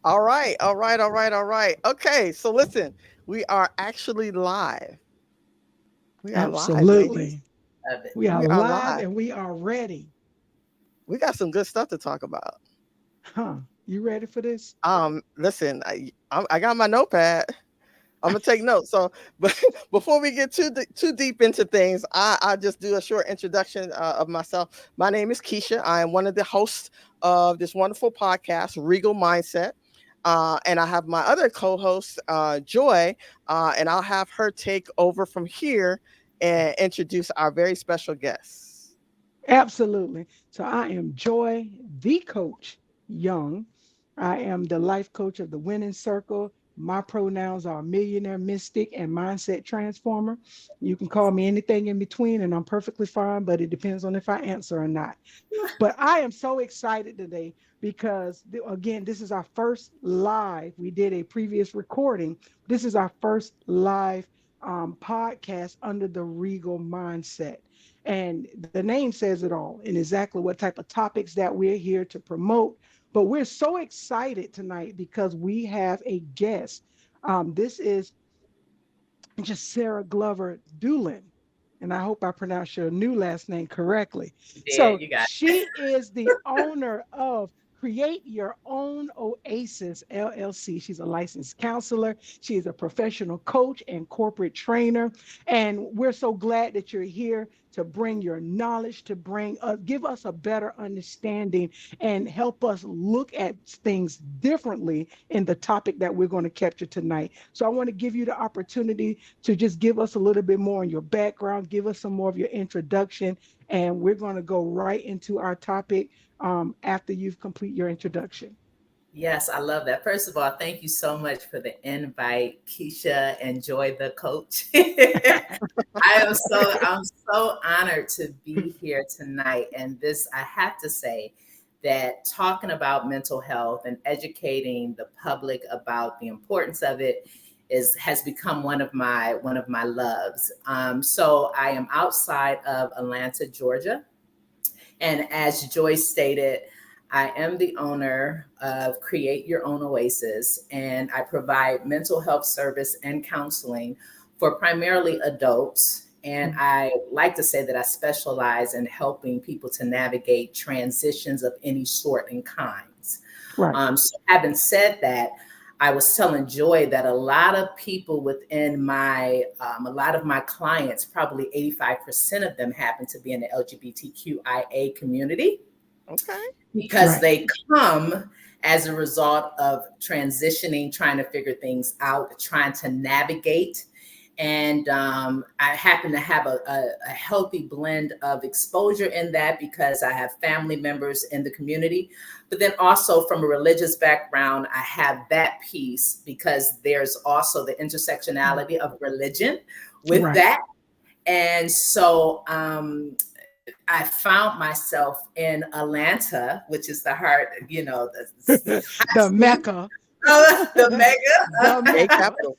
All right, all right, all right, all right. Okay, so listen, we are actually live. We are live, ladies. Absolutely. Love it. We are We are live live. and we are ready. We got some good stuff to talk about. Huh? You ready for this? Listen, I got my notepad. I'm gonna take notes. So, but before we get too deep into things, I just do a short introduction of myself. My name is Keisha. I am one of the hosts of this wonderful podcast, Regal Mindset. And I have my other co-host, Joy, and I'll have her take over from here and introduce our very special guests. Absolutely. So I am Joy, the coach, Young. I am the life coach of the Winning Circle. My pronouns are millionaire mystic and mindset transformer. You can call me anything in between, and I'm perfectly fine, but it depends on if I answer or not. But I am so excited today because, again, this is our first live. We did a previous recording. This is our first live podcast under the Regal Mindset. And the name says it all and exactly what type of topics that we're here to promote. But we're so excited tonight because we have a guest. This is just Sarah Glover Doolin. And I hope I pronounced your new last name correctly. You did. So You got she is the owner of Create Your Own Oasis LLC. She's a licensed counselor. She is a professional coach and corporate trainer. And we're so glad that you're here to bring your knowledge, to give us a better understanding and help us look at things differently in the topic that we're going to capture tonight. So I want to give you the opportunity to just give us a little bit more on your background, give us some more of your introduction, and we're going to go right into our topic after you've complete your introduction. Yes, I love that. First of all, thank you so much for the invite, Keisha. Enjoy the coach. I'm so honored to be here tonight. And this, I have to say that talking about mental health and educating the public about the importance of it has become one of my loves. So I am outside of Atlanta, Georgia. And as Joyce stated, I am the owner of Create Your Own Oasis, and I provide mental health service and counseling for primarily adults. And I like to say that I specialize in helping people to navigate transitions of any sort and kinds. Right. So, having said that, I was telling Joy that a lot of people within a lot of my clients, probably 85% of them happen to be in the LGBTQIA community Okay. because Right. they come as a result of transitioning, trying to figure things out, trying to navigate. And I happen to have a healthy blend of exposure in that because I have family members in the community. But then also from a religious background, I have that piece because there's also the intersectionality of religion with Right. that. And so I found myself in Atlanta, which is the heart, the hot The seat Mecca. of the The mega. A Mecca. capital.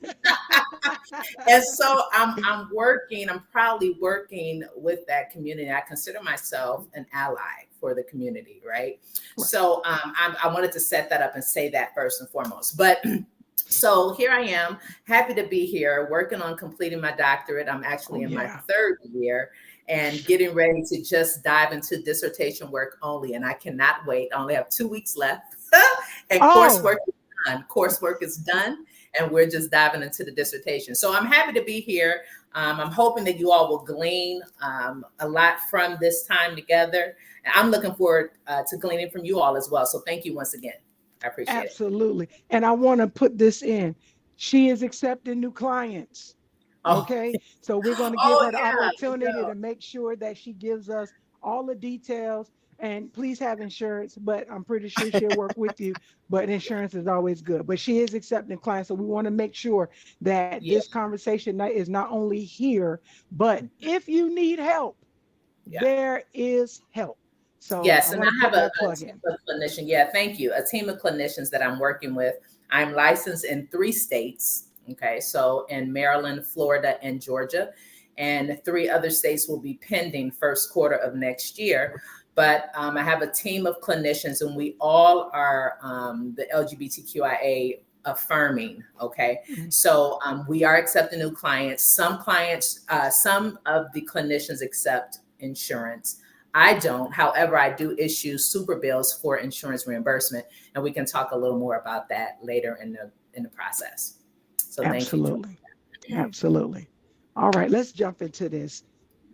And so I'm proudly working with that community. I consider myself an ally for the community, right? Right. So I wanted to set that up and say that first and foremost. But so here I am, happy to be here, working on completing my doctorate. I'm actually Oh, in my yeah. third year and getting ready to just dive into dissertation work only. And I cannot wait. I only have 2 weeks left, and Oh, Coursework is done, and we're just diving into the dissertation. So I'm happy to be here. I'm hoping that you all will glean a lot from this time together. And I'm looking forward to gleaning from you all as well. So thank you once again. I appreciate it. absolutely. And I want to put this in. She is accepting new clients. Oh, Okay. So we're going to give oh her the yeah, opportunity to make sure that she gives us all the details. And please have insurance, but I'm pretty sure she'll work with you. But insurance is always good. But she is accepting clients. So we want to make sure that yeah, this conversation is not only here, but if you need help, yeah. there is help. So I Yes, and want to I have put that a plug team in. of clinicians. Yeah, thank you. A team of clinicians that I'm working with. I'm licensed in 3 states. Okay, so in Maryland, Florida, and Georgia, and 3 other states will be pending first quarter of next year. But I have a team of clinicians, and we all are the LGBTQIA affirming. Okay, Mhm. so we are accepting new clients. Some clients, some of the clinicians accept insurance. I don't. However, I do issue super bills for insurance reimbursement, and we can talk a little more about that later in the process. So thank you, Joy. Absolutely. Absolutely. All right, let's jump into this.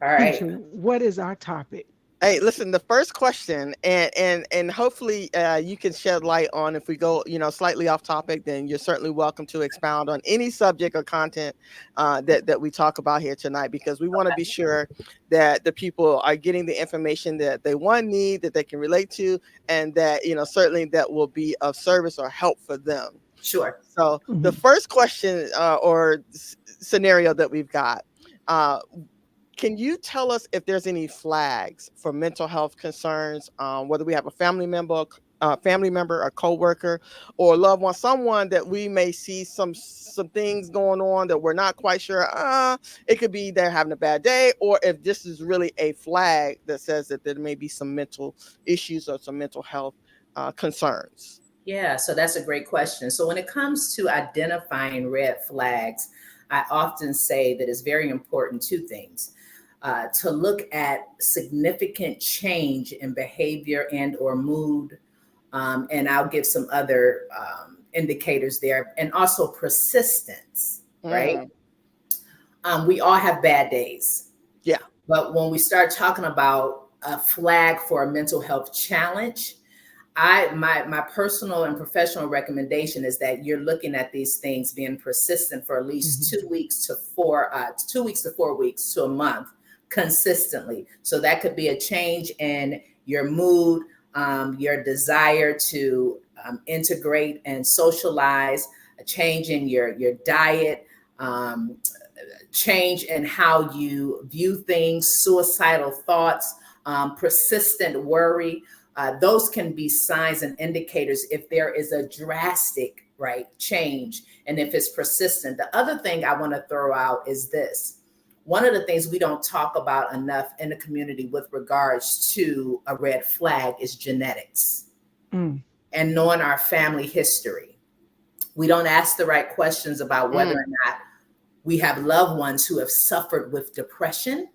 All Keisha, right. what is our topic? Hey, listen, the first question, and hopefully you can shed light on, if we go, slightly off topic, then you're certainly welcome to expound on any subject or content that we talk about here tonight, because we want to be sure that the people are getting the information that they one need, that they can relate to, and that certainly that will be of service or help for them. Sure. So the Mhm. first question or scenario that we've got, uh, can you tell us if there's any flags for mental health concerns, whether we have a family member, a coworker, or a loved one, someone that we may see some things going on that we're not quite sure. It could be they're having a bad day, or if this is really a flag that says that there may be some mental issues or some mental health concerns. Yeah, so that's a great question. So when it comes to identifying red flags, I often say that it's very important two things. To look at significant change in behavior and or mood, and I'll give some other indicators there, and also persistence, right? Mm, We all have bad days, yeah. but when we start talking about a flag for a mental health challenge, my personal and professional recommendation is that you're looking at these things being persistent for at least Mhm. 2 weeks to 4 weeks to a month consistently. So that could be a change in your mood, your desire to integrate and socialize, a change in your diet, um, change in how you view things, suicidal thoughts, persistent worry. Those can be signs and indicators if there is a drastic right change and if it's persistent. The other thing I want to throw out is this. One of the things we don't talk about enough in the community with regards to a red flag is genetics Mm. and knowing our family history. We don't ask the right questions about whether Mm, or not we have loved ones who have suffered with depression,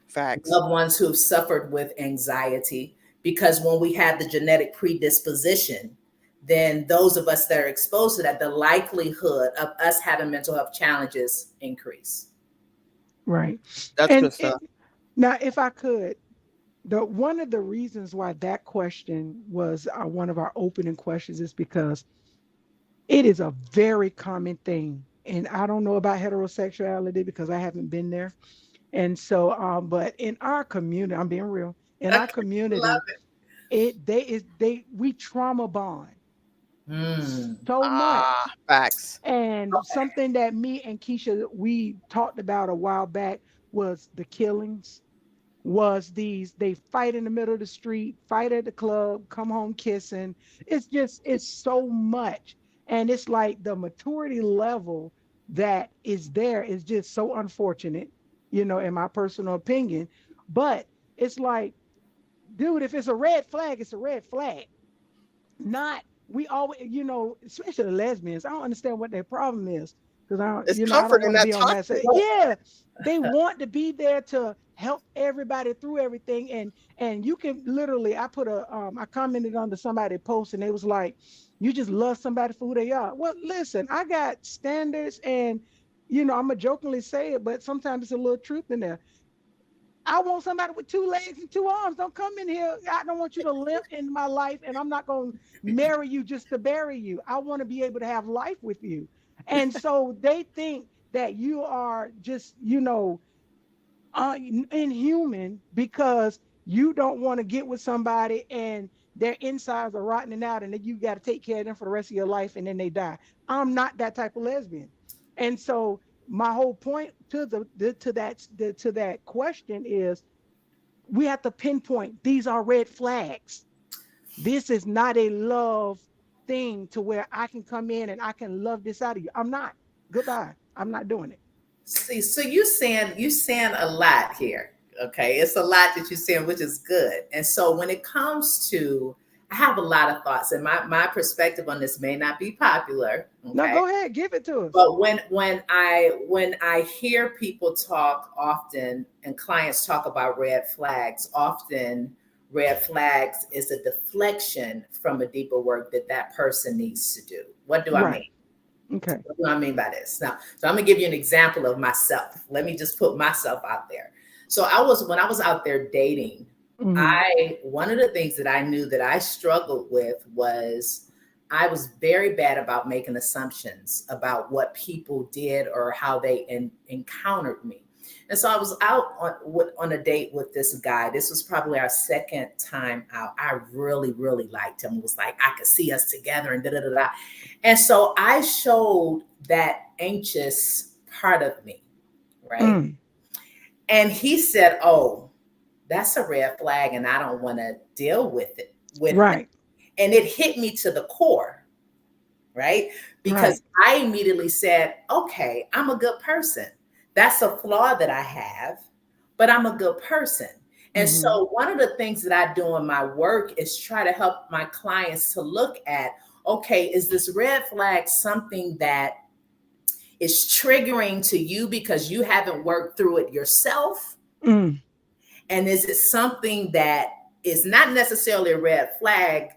facts. loved ones who have suffered with anxiety, because when we have the genetic predisposition, then those of us that are exposed to that, the likelihood of us having mental health challenges increase. Right. That's And good stuff. now, if I could, the one of the reasons why that question was one of our opening questions is because it is a very common thing. And I don't know about heterosexuality because I haven't been there. And so, but in our community, I'm being real, in our Okay, community, love we trauma bond it. Mm, so much. Facts. And something that me and Keisha we talked about a while back was the killings, was these they fight in the middle of the street, fight at the club, come home kissing. It's so much. And it's like the maturity level that is there is just so unfortunate, in my personal opinion. But it's like, dude, if it's a red flag, it's a red flag. Not we always, especially the lesbians. I don't understand what their problem is because It's I don't comfort in want to that be on that toxic. side. Yeah, they want to be there to help everybody through everything, and you can literally. I commented on to somebody post, and they was like, "You just love somebody for who they are." Well, listen, I got standards, and I'm gonna jokingly say it, but sometimes it's a little truth in there. I want somebody with two legs and two arms. Don't come in here. I don't want you to limp in my life, and I'm not going to marry you just to bury you. I want to be able to have life with you. And so they think that you are just, inhuman because you don't want to get with somebody and their insides are rotting out and then you got to take care of them for the rest of your life and then they die. I'm not that type of lesbian. And so my whole point to that question is we have to pinpoint these are red flags. This is not a love thing to where I can come in and I can love this out of you. I'm not. Goodbye. I'm not doing it. see, so you saying a lot here. Okay, it's a lot that you're saying, which is good. And so when it comes to, I have a lot of thoughts, and my perspective on this may not be popular. No, Okay, go ahead, give it to us. but when I hear people talk often and clients talk about red flags, often red flags is a deflection from a deeper work that that person needs to do. What do I mean? Right. Okay. What do I mean by this? Now, so I'm gonna give you an example of myself. Let me just put myself out there. So when I was out there dating, Hmm. I one of the things that I knew that I struggled with was I was very bad about making assumptions about what people did or how they encountered me. And so I was out on a date with this guy. This was probably our second time out. I really, really liked him. It was like I could see us together and da da da da. And so I showed that anxious part of me, right? Mm. And he said, "Oh, that's a red flag, and I don't want to deal with it with that." Right. And it hit me to the core, right? Because Right. I immediately said, "Okay, I'm a good person. That's a flaw that I have, but I'm a good person." And Hmm. so one of the things that I do in my work is try to help my clients to look at, okay, is this red flag something that is triggering to you because you haven't worked through it yourself? Mm. And is it something that is not necessarily a red flag,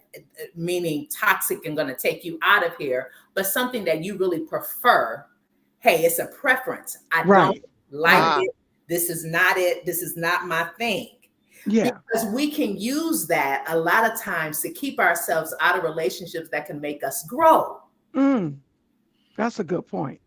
meaning toxic and going to take you out of here, but something that you really prefer? Hey, it's a preference. I don't Right. like Right. Ah, it. This is not it. This is not my thing. Yeah. Because we can use that a lot of times to keep ourselves out of relationships that can make us grow. Mm. That's a good point.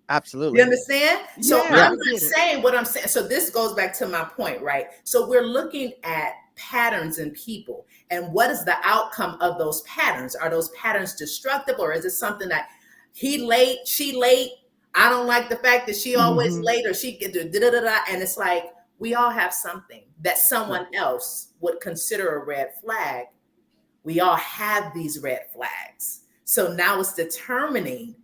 You absolutely. understand? So Yeah, Yeah. I'm I not get it. saying what I'm saying. So this goes back to my point, right? So we're looking at patterns in people and what is the outcome of those patterns? Are those patterns destructive or is it something that he late, she late? I don't like the fact that she always Hmm. late or she get da da da da. And it's like we all have something that Right. someone else would consider a red flag. We all have these red flags. So now it's determining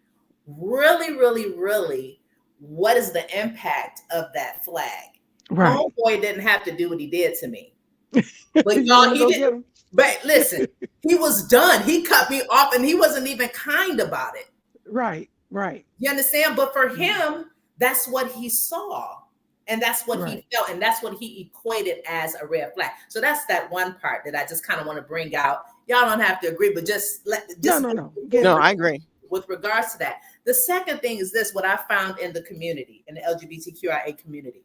really, really, really what is the impact of that flag. Right. Homeboy didn't have to do what he did to me. But You want y'all, to he go didn't. get them? But listen, he was done. He cut me off and he wasn't even kind about it. Right. Right. You understand? But for Mm. him, that's what he saw. And that's what he Right. felt. And that's what he equated as a red flag. So that's that one part that I just kind of want to bring out. Y'all don't have to agree, but No, just no, no. Get with, No, it. I agree. with regards to that. The second thing is this: what I found in the community, in the LGBTQIA community,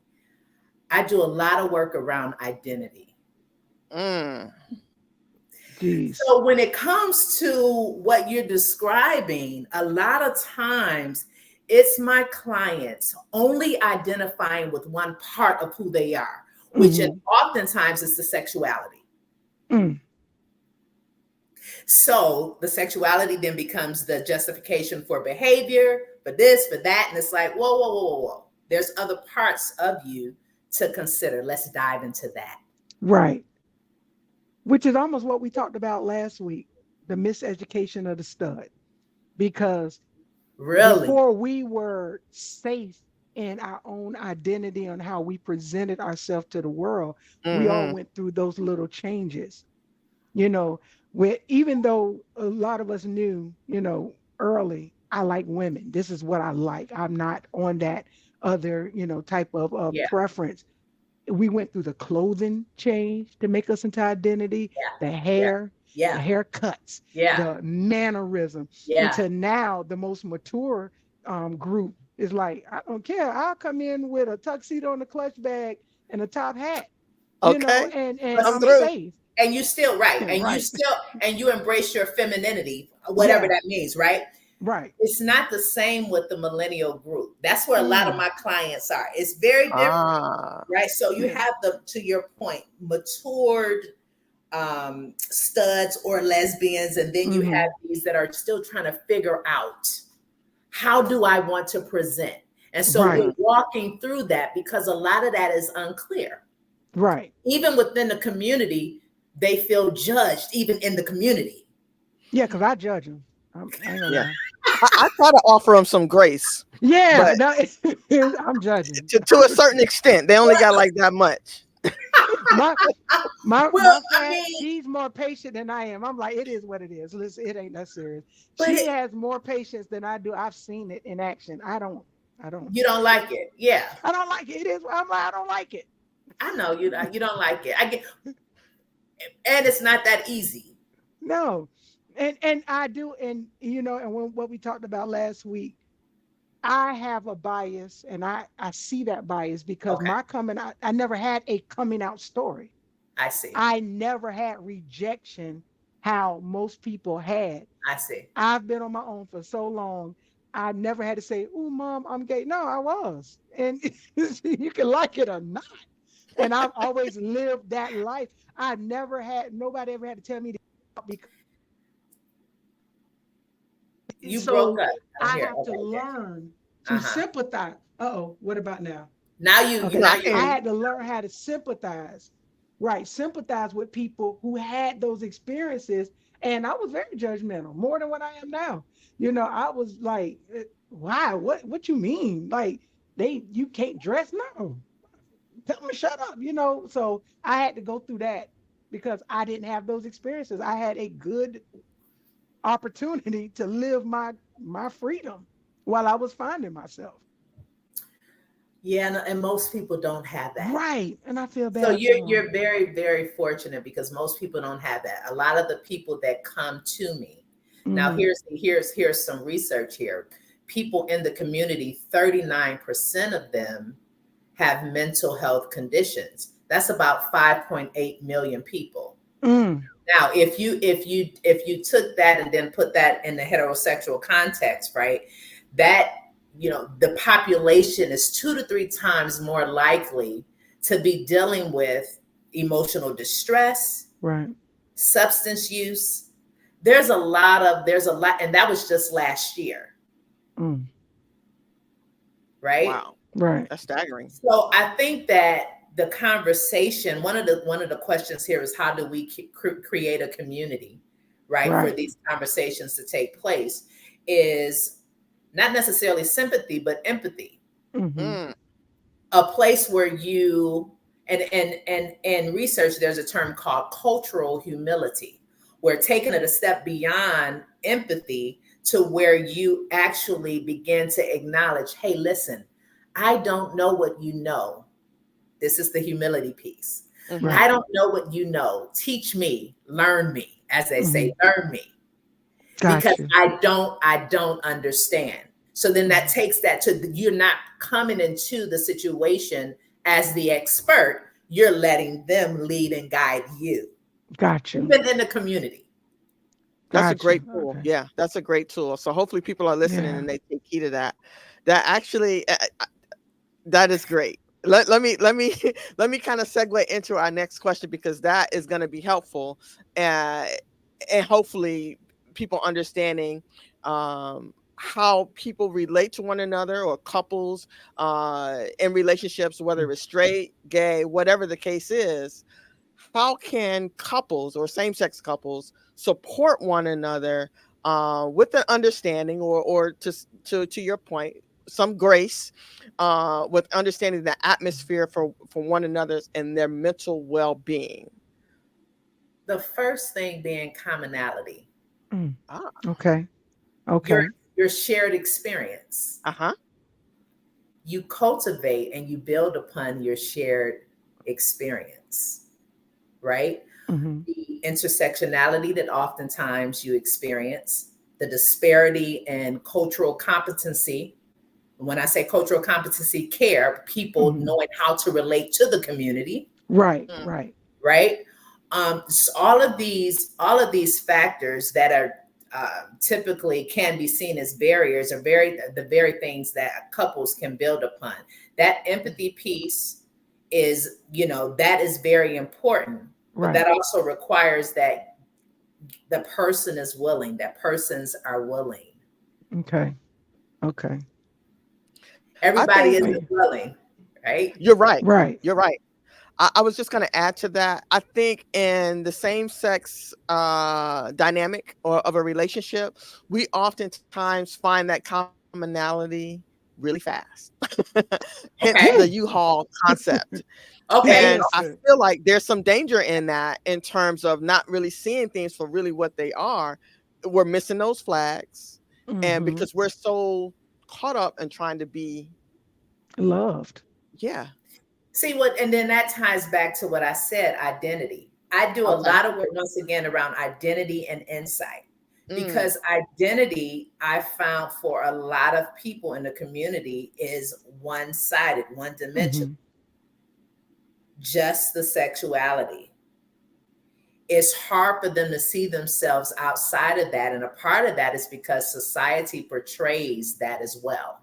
I do a lot of work around identity. Mm, Jeez. So when it comes to what you're describing, a lot of times it's my clients only identifying with one part of who they are, which Hmm. oftentimes is the sexuality. Mm. So the sexuality then becomes the justification for behavior, for this, for that. And it's like, whoa, whoa, whoa, whoa, whoa. There's other parts of you to consider. Let's dive into that. Right. Which is almost what we talked about last week, the miseducation of the stud. Because Really? before we were safe in our own identity on how we presented ourselves to the world, we all mm-hmm. went through those little changes. You know, where even though a lot of us knew, early, I like women. This is what I like. I'm not on that other, type of Yeah, preference. We went through the clothing change to make us into identity, yeah, the yeah, hair, the yeah, haircuts, yeah, the mannerism, yeah, until now the most mature group is like, I don't care. I'll come in with a tuxedo and a clutch bag and a top hat, Okay. and but Come I'm see, through. safe. and you still right, and you Right. still and you embrace your femininity, whatever Yeah. that means, right? Right. It's not the same with the millennial group. That's where a lot of Mm. my clients are. It's very different, Ah, right? So you Yeah. have the, to your point, matured studs or lesbians, and then you have Hmm. these that are still trying to figure out how do I want to present. And so we're Right. mm, walking through that because a lot of that is unclear. Right. Even within the community, they feel judged, even in the community. Yeah, because I judge them. I ain't gonna yeah. lie. I try to offer them some grace, Yeah, but no, I'm judging. to a certain extent, they only got like that much. my Well, my I fat, mean, she's more patient than I am. I'm like, it is what it is. Listen, it ain't that serious. but She has more patience than I do. I've seen it in action. I don't. you don't like it. Yeah, I don't like it. It is. I'm like, I don't like it. I know you don't like it. I get, and it's not that easy. No, and I do, and and when what we talked about last week, I have a bias, and I see that bias because Okay, my coming out, I never had a coming out story. I see. I never had rejection how most people had. I see. I've been on my own for so long. I never had to say, "Oh, mom, I'm gay." No, I was, and you can like it or not. And I've always lived that life. I never had nobody ever had to tell me to because You broke so up. I don't I hear. have to Okay, there. learn Uh to huh. sympathize. Uh-oh, what about now? Okay. No, Now I you can hear I you. had to learn how to sympathize, right? Sympathize with people who had those experiences. And I was very judgmental, more than what I am now. I was like, why? What you mean? Like you can't dress? No. Tell me shut up, So I had to go through that because I didn't have those experiences. I had a good opportunity to live my freedom while I was finding myself. Yeah, and most people don't have that. Right. And I feel So bad for them. you're very fortunate because most people don't have that. A lot of the people that come to me. Now Hmm. here's some research here. People in the community, 39% of them have mental health conditions. That's about 5.8 million people. Mm, Now, if you took that and then put that in the heterosexual context, right? That the population is 2 to 3 times more likely to be dealing with emotional distress, right. substance use. There's a lot, and that was just last year, Mm, right? Wow, right. that's staggering. So I think that the conversation, one of the questions here is how do we create a community, right, for Right. these conversations to take place? Is not necessarily sympathy, but empathy. Hmm. Mm, A place where you and research, there's a term called cultural humility, where taking it a step beyond empathy to where you actually begin to acknowledge, hey, listen, I don't know what you know. This is the humility piece. mm-hmm. Right. I don't know what you know. Teach me, learn me, as they say, Hmm. learn me, because Gotcha. I don't understand. So then that Hmm. takes that to you're not coming into the situation as the expert. You're letting them lead and guide you, Gotcha. even in the community. That's a Gotcha. great tool. Okay. Yeah, that's a great tool. So hopefully people are listening Yeah. and they take heed of that. That actually, that is great. Let me let me kind of segue into our next question because that is going to be helpful, uh, and hopefully people understanding how people relate to one another or couples in relationships, whether it's straight, gay, whatever the case is. How can couples or same-sex couples support one another with an understanding or to your point, some grace, with understanding the atmosphere for one another's and their mental well-being. The first thing being commonality, Mm. Ah, Okay. your Okay. your shared experience. uh-huh. You cultivate and you build upon your shared experience, right? Hmm. The intersectionality that oftentimes you experience, the disparity in cultural competency. When I say cultural competency, care, people Hmm. knowing how to relate to the community, Right. Mm, Right. right? So all of these factors that are typically can be seen as barriers are the very things that couples can build upon. That empathy piece is, that is very important, but Right. that also requires that the person is willing, that persons are willing. Okay. Okay. I Everybody think isn't Right. willing, right? you're right. Right. You're right. I was just going to add to that. I think in the same sex dynamic or of a relationship, we oftentimes find that commonality really fast. Hence Okay. the U-Haul concept. Okay. And I Listen. feel like there's some danger in that in terms of not really seeing things for really what they are. We're missing those flags. And Hmm. because we're so caught up in trying to be, Loved. yeah, See what, and then that ties back to what I said, identity. I do a okay. lot of work once again around identity and insight Mm, because identity, I found for a lot of people in the community is one sided, one dimensional, Hmm. just the sexuality. It's hard for them to see themselves outside of that. And a part of that is because society portrays that as well.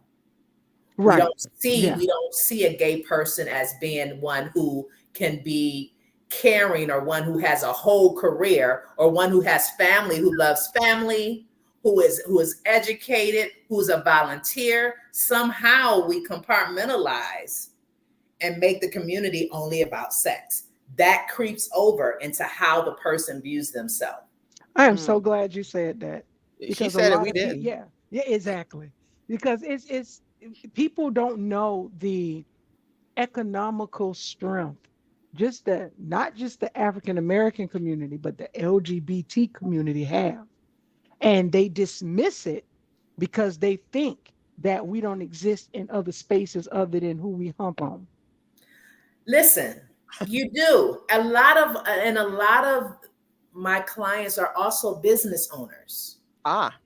we Right. don't see Yeah. we don't see a gay person as being one who can be caring, or one who has a whole career, or one who has family, who loves family, who is educated, who's a volunteer. Somehow we compartmentalize and make the community only about sex. That creeps over into how the person views themselves. I am so mm. glad you said that She because a said it, lot we of people, didn't. yeah, yeah, exactly. Because it's people don't know the economical strength, just the not just the African American community, but the LGBT community have, and they dismiss it because they think that we don't exist in other spaces other than who we hump on. Listen, you do. A lot of my clients are also business owners, Ah,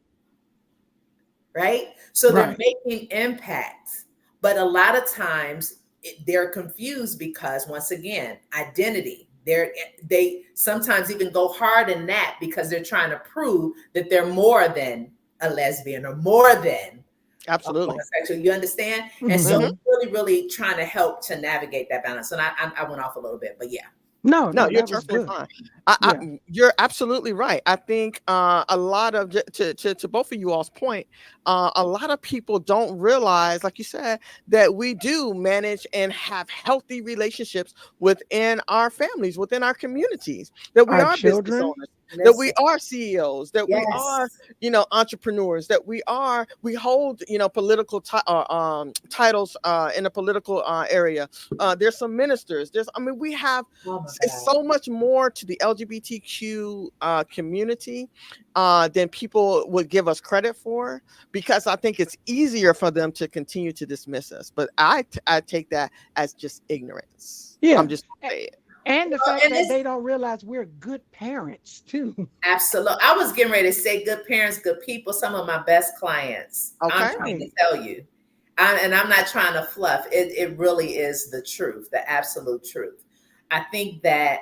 right? So they're Right. making impacts. But a lot of times they're confused because, once again, identity. They sometimes even go hard in that because they're trying to prove that they're more than a lesbian or more than a absolutely. homosexual. You understand? And so Hmm. Hmm. really, really trying to help to navigate that balance. And I went off a little bit, but yeah. No, No, no, you're that was perfectly good. fine. Yeah. You're absolutely right. I think a lot of to both of you all's point, a lot of people don't realize, like you said, that we do manage and have healthy relationships within our families, within our communities. That we Our are business children. owners, that we Listen. are CEOs, that we are, Yes. entrepreneurs, that we hold, political titles in the political area. There's some ministers. I mean, we have Oh my it's God. so much more to the LGBTQ community than people would give us credit for, because I think it's easier for them to continue to dismiss us. But I take that as just ignorance. I'm Yeah. just A- gonna say it. And the fact And that it's they don't realize we're good parents too. absolute. I was getting ready to say good parents, good people, some of my best clients. I'm Okay. trying to Right. tell you. And I'm not trying to fluff. It really is the truth, the absolute truth. I think that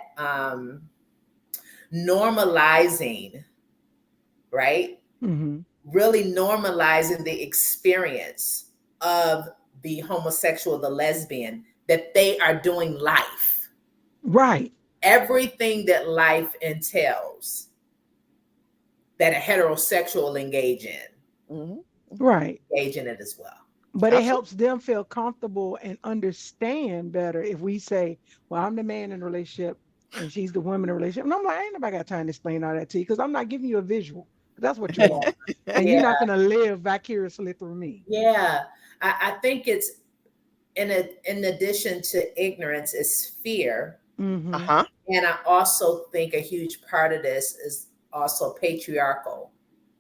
normalizing, right? Hmm. Really normalizing the experience of the homosexual, the lesbian, that they are doing life, Right. everything that life entails, that a heterosexual Hmm. Right. engage in it as well. But it Absolutely. helps them feel comfortable and understand better if we say, well, I'm the man in the relationship and she's the woman in the relationship. And I'm like, ain't nobody got time to explain all that to you because I'm not giving you a visual. That's what you Yeah, want. And you're yeah, not going to live vicariously through me. yeah. I think it's in addition to ignorance is fear, Hmm. Uh-huh. and I also think a huge part of this is also patriarchal,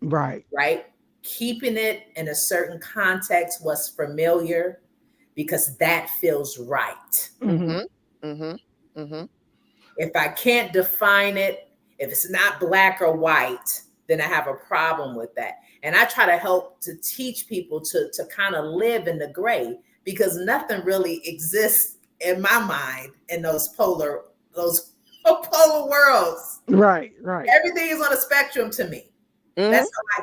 Right. right? Keeping it in a certain context, what's familiar, because that feels right. Hmm. Hmm. Hmm. Hmm. If I can't define it, if it's not black or white, then I have a problem with that. And I try to help to teach people to kind of live in the gray, because nothing really exists in my mind in those polar worlds. Right. Right. Everything is on a spectrum to me. Hmm.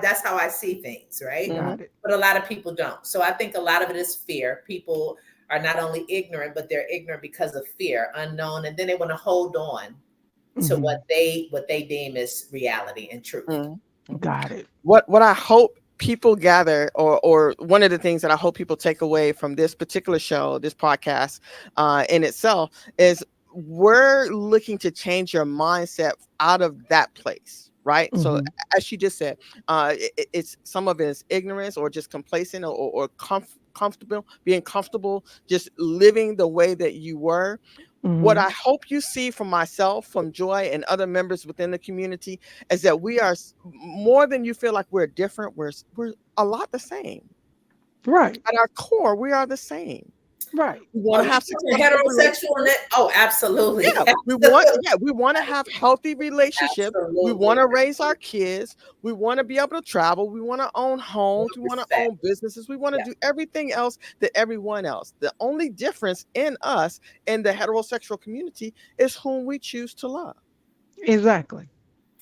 That's how I see things, right? Hmm. Got it. But a lot of people don't. So I think a lot of it is fear. People are not only ignorant, but they're ignorant because of fear, unknown, and then they want to hold on to Hmm. what they deem as reality and truth. Hmm. Hmm. Got it. What I hope people gather, or one of the things that I hope people take away from this particular show, this podcast, in itself, is we're looking to change your mindset out of that place, right? So Hmm. as she just said, it's some of it is ignorance or just complacent or comfortable, being comfortable, just living the way that you were. What Hmm. I hope you see from myself, from Joy, and other members within the community is that we are more than you feel like we're different. We're a lot the same. Right. At our core, we are the same. Right. We want Oh, to you have talking successful heterosexual and relationships. that? Oh, absolutely. We want to have healthy relationships. We want Absolutely. to raise our kids. We want to be able to travel. We want to own homes. We want to Respect. own businesses. We want to Yeah. do everything else that everyone else. The only difference in us in the heterosexual community is whom we choose to love. Exactly.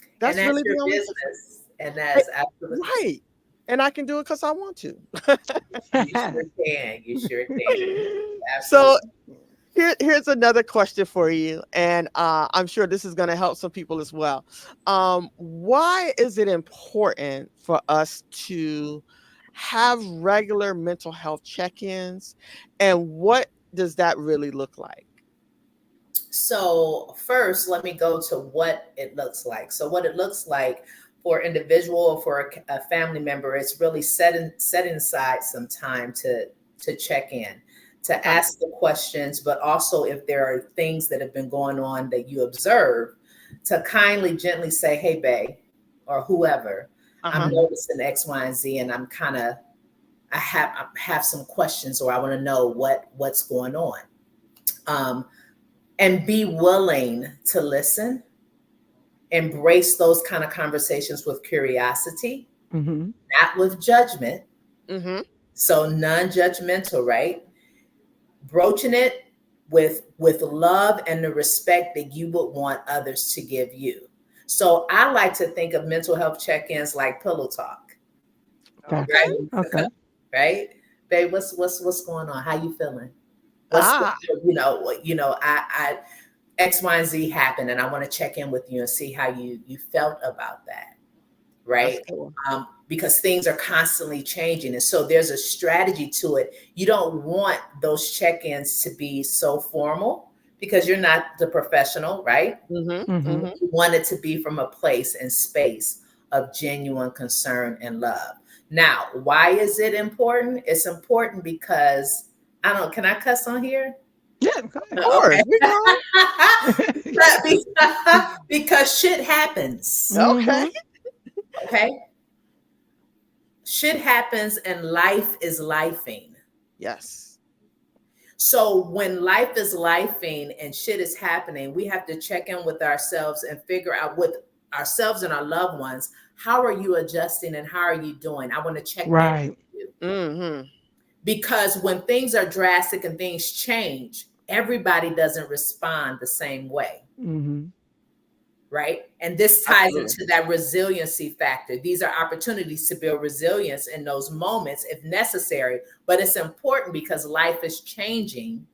And That's that's really your the only difference. business. And Eh, that's absolutely, right. And I can do it because I want to. you sure can. You sure can. So Absolutely. here's another question for you, and I'm sure this is going to help some people as well. Why is it important for us to have regular mental health check-ins, and what does that really look like? So first, let me go to what it looks like. So what it looks like for individual or for a family member is really setting aside some time to check in, to Okay. ask the questions, but also if there are things that have been going on that you observe, to kindly, gently say, "Hey, babe," or whoever, "I'm Uh-huh. Hmm. noticing X, Y, and Z, and I have some questions, or I want to know what's going on." Um, and be willing to listen, embrace those kind of conversations with curiosity, Hmm. not with judgment. Mm-hmm. So non-judgmental, right? Broaching it with love and the respect that you would want others to give you. So I like to think of mental health check-ins like pillow talk, Gotcha. Okay. right? Okay. Right? Babe, what's going on? How you feeling? What's Ah, I X, Y, and Z happened, and I want to check in with you and see how you felt about that, that's right? cool. Because things are constantly changing, and so there's a strategy to it. You don't want those check-ins to be so formal because you're not the professional, right? Mm-hmm. Hmm. Mm-hmm. You want it to be from a place and space of genuine concern and love. Now, why is it important? It's important because I don't. Can I cuss on here? Yeah. Go Of Okay. course, we grown. Because shit happens. Okay. Hmm. Okay. Shit happens and life is lifing. Yes. So when life is lifing and shit is happening, we have to check in with ourselves and figure out with ourselves and our loved ones, how are you adjusting and how are you doing? I want to check in Right. with you. Mm-hmm. Because when things are drastic and things change, everybody doesn't respond the same way. Hmm. Right? And this ties Absolutely. into that resiliency factor. These are opportunities to build resilience in those moments if necessary. But it's important because life is changing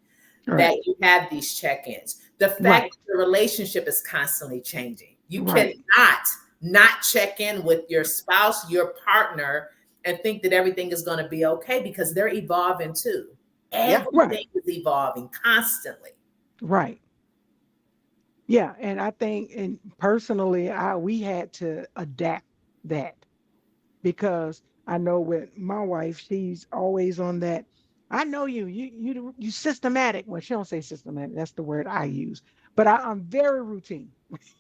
that Right. you have these check ins. The fact Right. that the relationship is constantly changing. You cannot Right. not check in with your spouse, your partner, and think that everything is going to be okay because they're evolving too. Yeah. Everything Right. is evolving constantly. Right. Yeah. And I think, and personally, we had to adapt that, because I know with my wife, she's always on that. I know you systematic. Well, she don't say systematic. That's the word I use. But I'm very routine.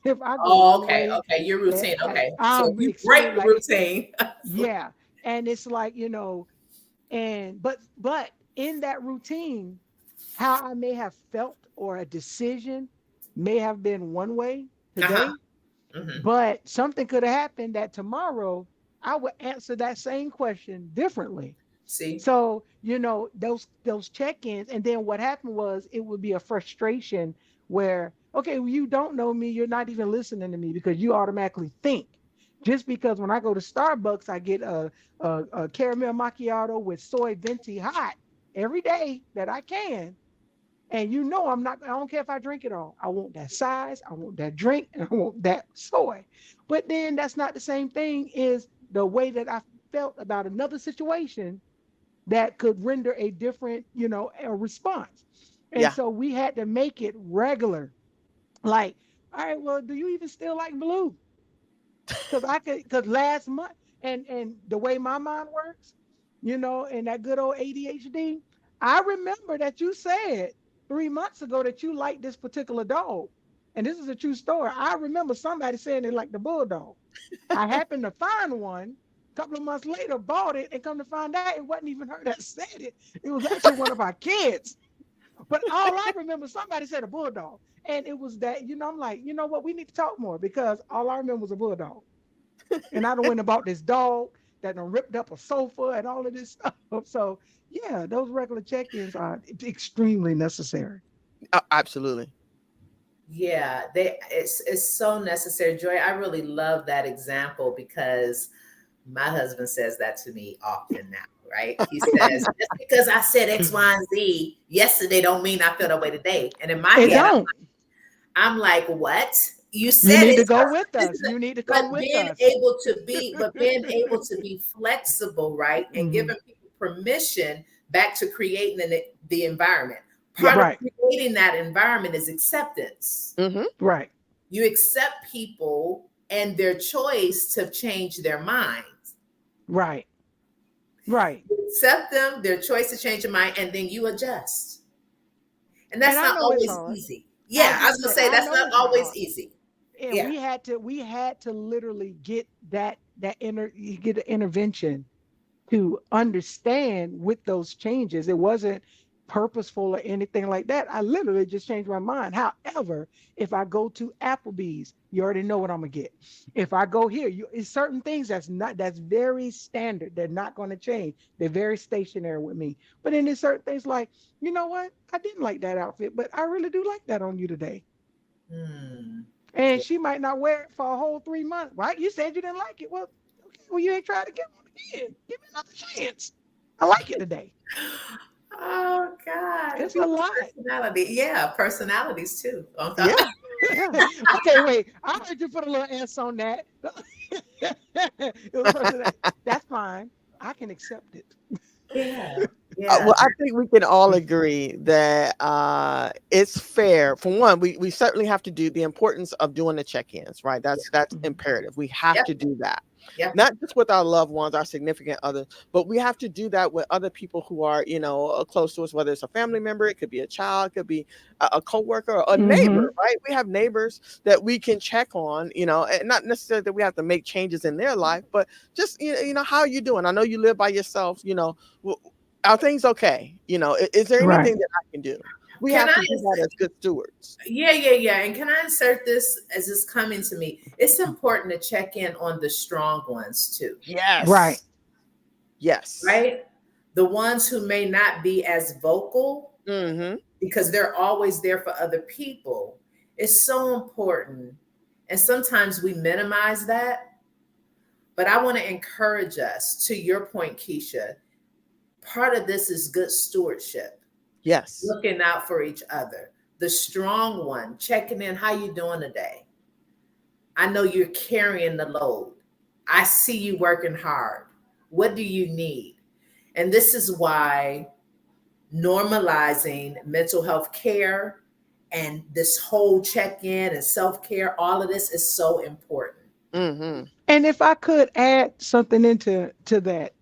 If I go Oh, okay, anyway, okay. Your routine. Okay. So I'm you break extreme. the Like, routine. yeah, and it's like, and but in that routine, how I may have felt or a decision may have been one way Uh-huh. today, Hmm. but something could have happened that tomorrow I would answer that same question differently. See? So, those check-ins, and then what happened was it would be a frustration where, okay, well, you don't know me, you're not even listening to me because you automatically think. Just because when I go to Starbucks, I get a caramel macchiato with soy venti hot every day that I can, and I'm not, I don't care if I drink it all. I want that size, I want that drink, and I want that soy. But then that's not the same thing is the way that I felt about another situation that could render a different, a response. And Yeah. so we had to make it regular. Like, all right, well, do you even still like blue? Because because last month, and the way my mind works, and that good old ADHD, I remember that you said 3 months ago that you liked this particular dog. And this is a true story. I remember somebody saying they liked the bulldog. I happened to find one a couple of months later, bought it, and come to find out it wasn't even her that said it. It was actually one of our kids. But all I remember, somebody said a bulldog. And it was that, I'm like, you know what? We need to talk more because all I remember was a bulldog. And I done went and bought this dog that done ripped up a sofa and all of this stuff. So yeah, those regular check-ins are extremely necessary. Absolutely. Yeah, it's so necessary. Joy, I really love that example because my husband says that to me often now, right? He says, just because I said X, Y, and Z yesterday don't mean I feel that way today. And in my It head, don't. I'm like, what? You You said need it. to go with This us. is a, You need to but come with being us. able to be, but being able to be flexible, right? And Hmm. giving people permission back to creating the environment. Yeah. Part of Right, creating that environment is acceptance. Hmm. right, You accept people and their choice to change their minds. right, right. You accept them, their choice to change their mind, and then you adjust. And And that's I not know it's always hard. easy. I Yeah, was I gonna was gonna say, say I that's know not it's not always hard. easy. And Yeah. we had to literally get that you get an intervention to understand with those changes. It wasn't purposeful or anything like that. I literally just changed my mind. However, if I go to Applebee's, you already know what I'm gonna get. If I go here, it's certain things that's very standard. They're not going to change. They're very stationary with me. But then there's certain things like, you know what? I didn't like that outfit, but I really do like that on you today. Hmm. And she might not wear it for a whole 3 months, right? You said you didn't like it. Well, okay, well, you ain't tried to get one again. Give me another chance. I like it today. Oh God, It's a people's lot. personality. Yeah, personalities too. Yeah. Yeah. Okay, wait. I heard you put a little S on that. It was personal. That's fine. I can accept it. Yeah, yeah. Well, I think we can all agree that it's fair. For one, we certainly have to do the importance of doing the check-ins, right? Yeah. That's Mhm. imperative. We have Yep. to do that. Yep. Not just with our loved ones, our significant others, but we have to do that with other people who are, close to us, whether it's a family member, it could be a child, it could be a coworker, or a neighbor, Mhm. right? We have neighbors that we can check on, and not necessarily that we have to make changes in their life, but just, how are you doing? I know you live by yourself, are things okay? Is there anything Right. that I can do? We Can have I? to do that as good stewards. Yeah, yeah, yeah. And can I insert this as it's coming to me? It's important to check in on the strong ones too, Right. Yes. Yes. right? The ones who may not be as vocal Hmm. because they're always there for other people. It's so important. And sometimes we minimize that. But I want to encourage us, to your point, Keisha, part of this is good stewardship, Yes. looking out for each other. The strong one, checking in, how you doing today? I know you're carrying the load. I see you working hard. What do you need? And this is why normalizing mental health care and this whole check-in and self-care, all of this is so important. Hmm. And if I could add something into that,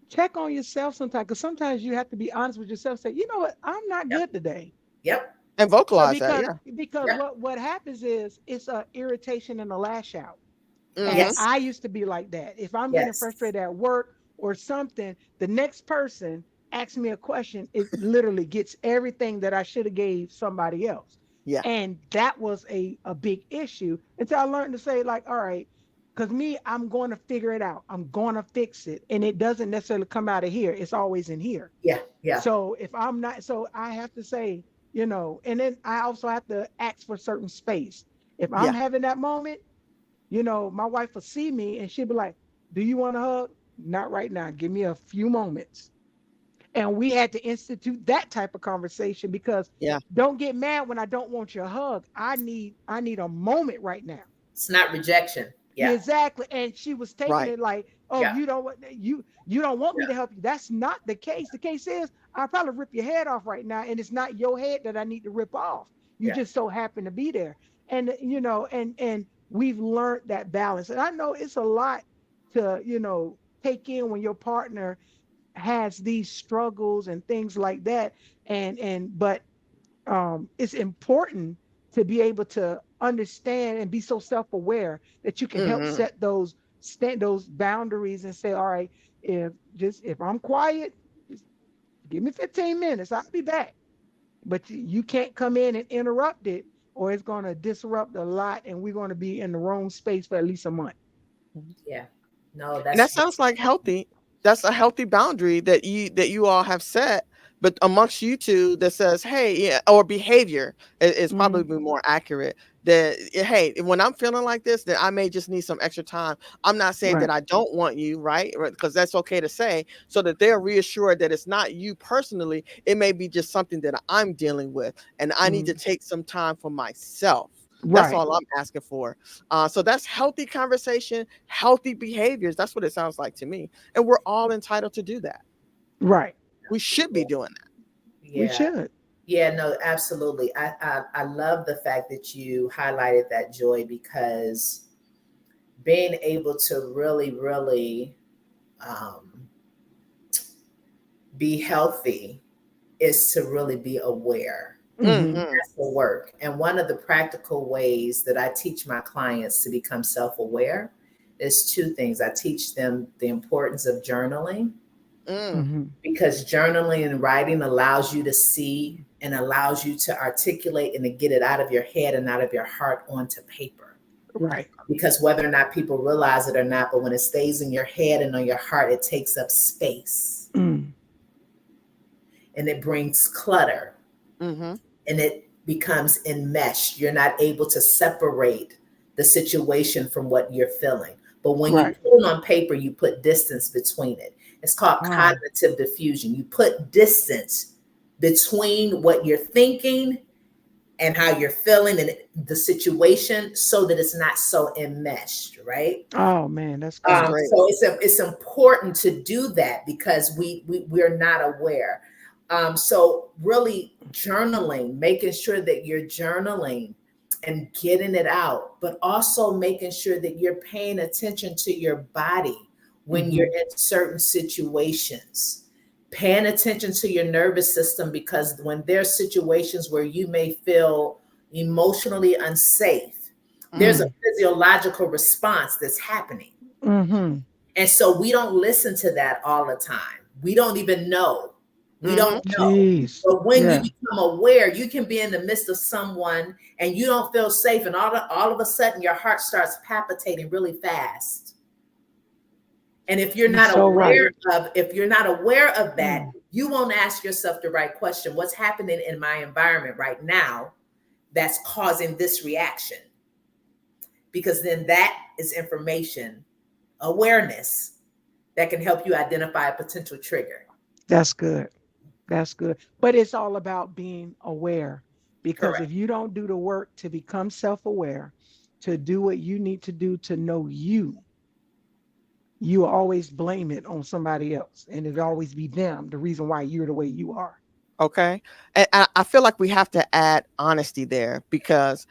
check on yourself sometimes, because sometimes you have to be honest with yourself. Say, you know what, I'm not Yep. good today. Yep. And So vocalize that. because Yeah. because Yep. what happens is it's a irritation and a lash out. And Hmm. Yes. I used to be like that. If I'm getting Yes. frustrated at work or something, the next person asks me a question, it literally gets everything that I should have gave somebody else. Yeah. And that was a big issue until I learned to say, like, all right, because me, I'm going to figure it out. I'm going to fix it. And it doesn't necessarily come out of here. It's always in here. Yeah. Yeah. So if I'm not, so I have to say, and then I also have to ask for certain space. If I'm Yeah. having that moment, my wife will see me and she'll be like, "Do you want a hug?" Not right now. Give me a few moments. And we had to institute that type of conversation because Yeah. don't get mad when I don't want your hug. I need a moment right now. It's not rejection. Yeah, Yeah. exactly. And she was taking Right. it like, "Oh, Yeah. you don't want me Yeah. to help you." That's not the case. The case is I'll probably rip your head off right now, and it's not your head that I need to rip off. You Yeah. just so happen to be there. And we've learned that balance. And I know it's a lot to, take in when your partner has these struggles and things like that. But it's important to be able to understand and be so self-aware that you can help Hmm. set those boundaries and say, all right, if I'm quiet, just give me 15 minutes, I'll be back. But you can't come in and interrupt it, or it's going to disrupt a lot, and we're going to be in the wrong space for at least a month. Yeah. No, And that's that sounds like healthy. That's a healthy boundary that you all have set, but amongst you two that says, hey, yeah, or behavior is Hmm. probably more accurate. That hey, when I'm feeling like this, then I may just need some extra time. I'm not saying that Right. I don't want you, right? Because that's okay to say, so that they're reassured that it's not you personally. It may be just something that I'm dealing with, and I need to Hmm. take some time for myself. That's Right. all I'm asking for. So that's healthy conversation, healthy behaviors. That's what it sounds like to me. And we're all entitled to do that. Right. We should be doing that. We yeah. should. Yeah, no, absolutely. I love the fact that you highlighted that, Joy, because being able to really, really um, be healthy is to really be aware. Hmm. Hmm. That's the work. And one of the practical ways that I teach my clients to become self aware is two things. I teach them the importance of journaling, Mm, Hmm. because journaling and writing allows you to see and allows you to articulate and to get it out of your head and out of your heart onto paper. Right. Because whether or not people realize it or not, but when it stays in your head and on your heart, it takes up space Mm. and it brings clutter hmm and it becomes enmeshed. You're not able to separate the situation from what you're feeling. But when you Right. put it on paper, you put distance between it. It's called Ah. cognitive diffusion. You put distance between what you're thinking and how you're feeling and the situation so that it's not so enmeshed, right? Oh man, that's That's good. great. So it's important to do that because we're not aware. So really journaling, making sure that you're journaling and getting it out, but also making sure that you're paying attention to your body when you're Hmm. in certain situations. Paying attention to your nervous system because when there's situations where you may feel emotionally unsafe, there's a Mm. physiological response that's happening. Hmm. And so we don't listen to that all the time. We don't even know. We don't Hmm. know. Jeez. But when you Yeah. become aware, you can be in the midst of someone and you don't feel safe, and all of a sudden your heart starts palpitating really fast. And You're so right. if you're not aware of that, Mm. you won't ask yourself the right question. What's happening in my environment right now that's causing this reaction? Because then that is information, awareness that can help you identify a potential trigger. That's good. That's good. But it's all about being aware, because if Correct. you don't do the work to become self-aware, to do what you need to do to know you always blame it on somebody else, and it always be them the reason why you're the way you are. Okay. And I feel like we have to add honesty there because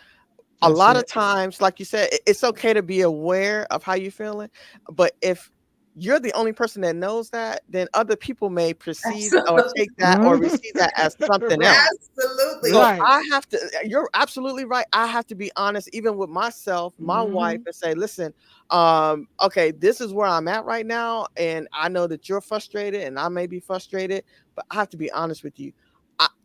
a That's lot of it. times, like you said, it's okay to be aware of how you're feeling, but if you're the only person that knows that, then other people may perceive or Absolutely. take that or Mhm. receive that as something Right. else. So Absolutely. Right. I have to, you're absolutely right. I have to be honest, even with myself, my wife, Hmm. and say, listen, okay, this is where I'm at right now. And I know that you're frustrated and I may be frustrated, but I have to be honest with you.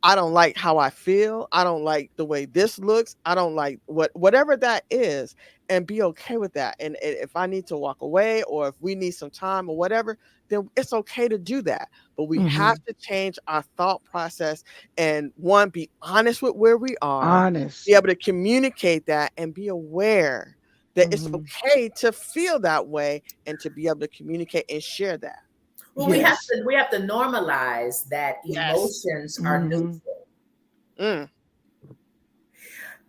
I don't like how I feel. I don't like the way this looks. I don't like whatever that is, and be okay with that. And if I need to walk away or if we need some time or whatever, then it's okay to do that. But we have Hmm. to change our thought process and one, be honest with where we are, be Honest. able to communicate that and be aware that it's Hmm. okay to feel that way and to be able to communicate and share that. Well, Yes. we have to normalize that Yes. emotions are Hmm. neutral. Mm,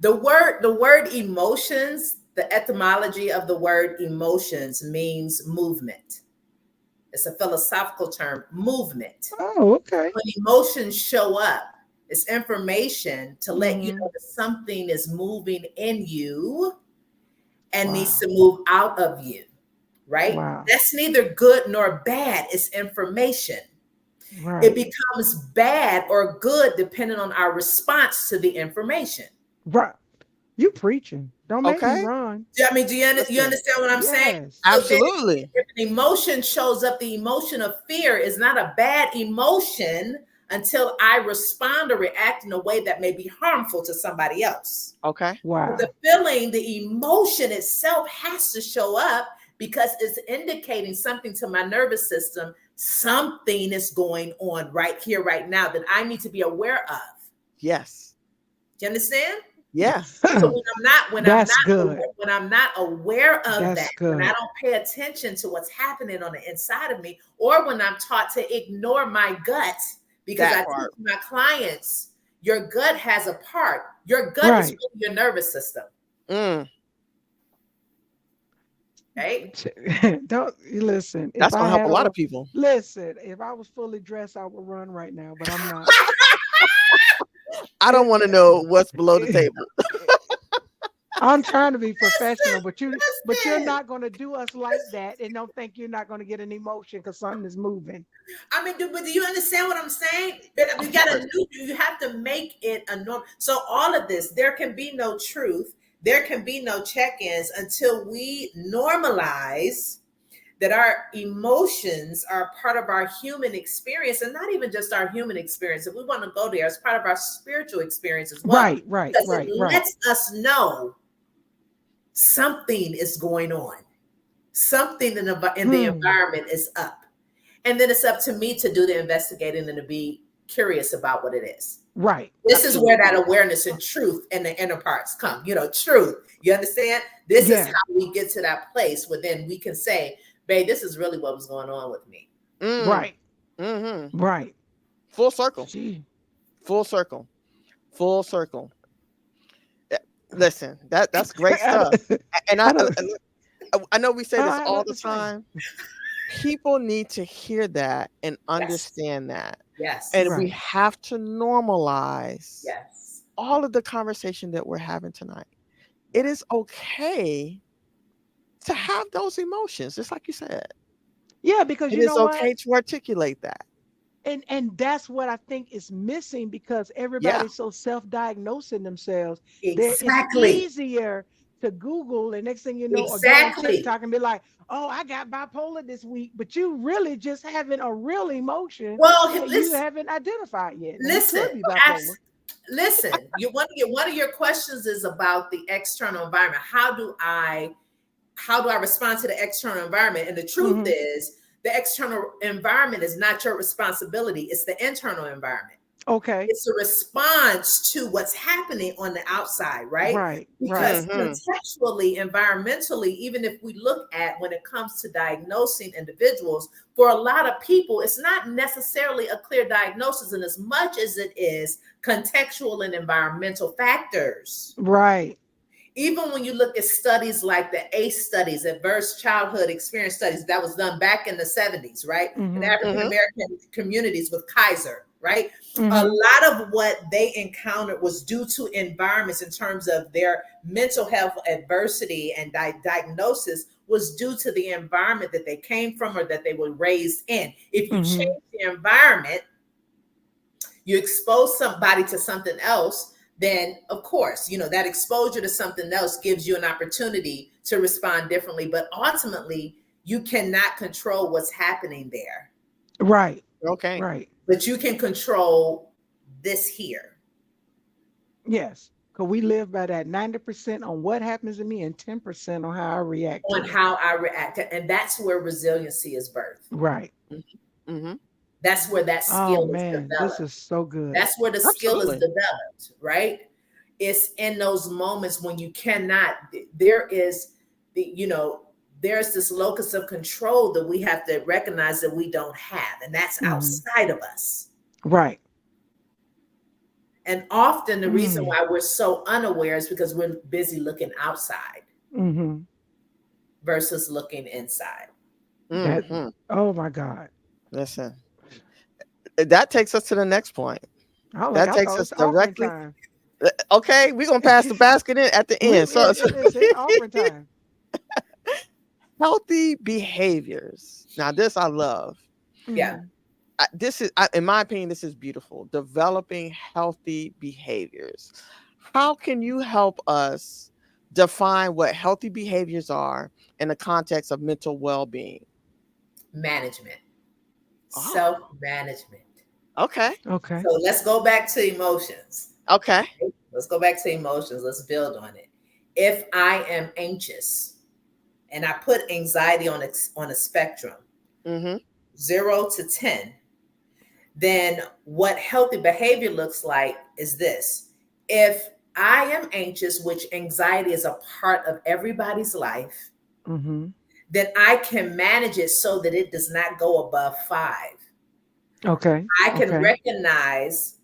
The word emotions, the etymology of the word emotions means movement. It's a philosophical term, movement. Oh, okay. When emotions show up, it's information to let you Hmm. know that something is moving in you and needs Wow. to move out of you, right? Wow. That's neither good nor bad. It's information. It Right. becomes bad or good depending on our response to the information. Right. You preaching. Don't make me Okay. run. I mean, do you Listen. understand what I'm saying? Yes. So then, Absolutely. if an emotion shows up, the emotion of fear is not a bad emotion until I respond or react in a way that may be harmful to somebody else. Okay. But the Wow. feeling, the emotion itself has to show up because it's indicating something to my nervous system. Something is going on right here, right now that I need to be aware of. Yes. Do you understand? Yeah. So when I'm not That's good. when I'm not aware of that, That's when I good. don't pay attention to what's happening on the inside of me, or when I'm taught to ignore my gut, because I That teach part. my clients, your gut has a part. Your gut is Right. really your nervous system, Mm. right? Don't listen. If That's I gonna help a had lot of a people. listen, if I was fully dressed, I would run right now, but I'm not. I don't want to know what's below the table. I'm trying to be professional, but you're Listen, not going to do us like that, and don't think you're not going to get an emotion because something is moving. I mean, but do you understand what I'm saying? But Of you got to course. you have to make it a norm. So all of this, there can be no truth, there can be no check-ins until we normalize that our emotions are part of our human experience, and not even just our human experience. If we want to go there, it's part of our spiritual experience as well, Right, right, because it right, right. lets us know something is going on, something in the Hmm. environment is up. And then it's up to me to do the investigating and to be curious about what it is. Right. This is where that Absolutely. awareness and truth and the inner parts come. Truth. You understand? This is Yes. how we get to that place where then we can say, babe, this is really what was going on with me. Mm. Right. Mm-hmm. Right. Full circle. Gee. Full circle. Full circle. Eh, Listen, that's great I stuff. don't, And I don't I know we say I this don't have all nothing the to say. time. People need to hear that and Yes. understand that. And Yes. we Right. have to normalize Yes. all of the conversation that we're having tonight. It is okay to have those emotions, just like you said. Yeah, because It you is know what? okay to articulate that. And that's what I think is missing because Yeah. everybody's so self-diagnosing themselves. There it's Exactly. easier to Google and next thing you know, or get on Exactly. TikTok and be like, oh, I got bipolar this week, but you really just having a real emotion Well, that you listen, haven't identified yet. Now you listen, could be bipolar. abs- listen. One of your questions is about the external environment. How do I respond to the external environment? And the truth Hmm. is, the external environment is not your responsibility. It's the internal environment. Okay. It's a response to what's happening on the outside, right? Right, right. Because Mhm. contextually, environmentally, even if we look at when it comes to diagnosing individuals, for a lot of people, it's not necessarily a clear diagnosis in as much as it is contextual and environmental factors. Right. Even when you look at studies like the ACE studies, adverse childhood experience studies, that was done back in the 70s, right? In Hmm. African Mhm. American communities with Kaiser, right? A Hmm. lot of what they encountered was due to environments in terms of their mental health adversity and diagnosis was due to the environment that they came from or that they were raised in. If you Hmm. change the environment, you expose somebody to something else, then of course, that exposure to something else gives you an opportunity to respond differently. But ultimately, you cannot control what's happening there, Right. Okay. Right. but you can control this here Yes. Because we live by that 90% on what happens to me and 10% on how I react on to it. how I react. And that's where resiliency is birthed. Right. Mhm. That's where that Oh skill is man, this developed. is so good. That's where the skill is Absolutely. developed, right? It's in those moments when you cannot, there is there's this locus of control that we have to recognize that we don't have, and that's Hmm. outside of us. Right. And often the reason Mm. why we're so unaware is because we're busy looking outside Hmm. versus looking inside. That. Mhm. Oh my God. Listen, that takes us to the next point. I was like, That I takes thought us it's offering directly. time. Okay, we're gonna pass the basket in at the we end. it's offering time. Healthy behaviors. Now, this I love. Yeah, Mm-hmm. In my opinion, this is beautiful. Developing healthy behaviors. How can you help us define what healthy behaviors are in the context of mental well-being? management, Oh, self management. okay. Okay. So let's go back to emotions. Okay. Let's go back to emotions. Let's build on it. If I am anxious, and I put anxiety on a spectrum, Mm-hmm. 0 to 10, then what healthy behavior looks like is this. If I am anxious, which anxiety is a part of everybody's life, Mm-hmm. then I can manage it so that it does not go above 5. Okay. I can Okay. recognize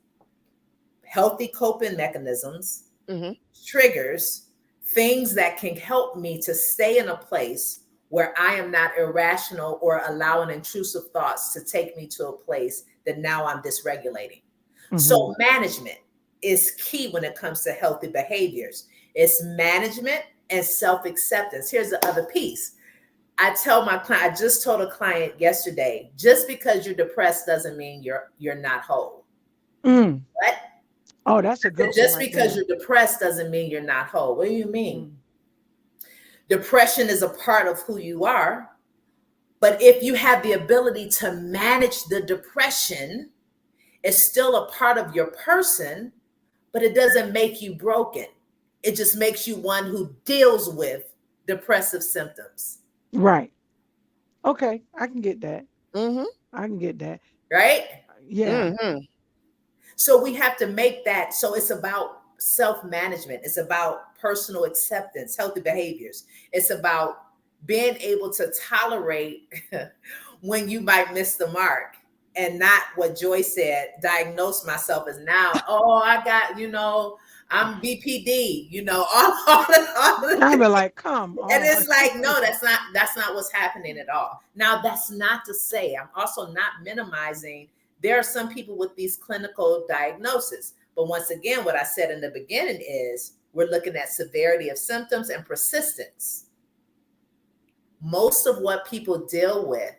healthy coping mechanisms, Mm-hmm. triggers, things that can help me to stay in a place where I am not irrational or allowing intrusive thoughts to take me to a place that now I'm dysregulating. Mm-hmm. So, management is key when it comes to healthy behaviors. It's management and self acceptance. Here's the other piece. I tell my client, I just told a client yesterday, just because you're depressed doesn't mean you're not whole. Mm. What? Oh, that's a good one Just right because there. you're depressed doesn't mean you're not whole. What do you mean? Mm. Depression is a part of who you are. But if you have the ability to manage the depression, it's still a part of your person, but it doesn't make you broken. It just makes you one who deals with depressive symptoms, Right. Okay. I can get that. Mm-hmm. I can get that. right? Yeah. Mm-hmm. So we have to make that. So it's about self management, it's about personal acceptance, healthy behaviors, it's about being able to tolerate when you might miss the mark, and not what Joy said, diagnose myself as now, oh, I got, I'm BPD, all I'd be like, come and on. it's like, no, that's not what's happening at all. Now, that's not to say I'm also not minimizing. There are some people with these clinical diagnoses, but once again, what I said in the beginning is we're looking at severity of symptoms and persistence. Most of what people deal with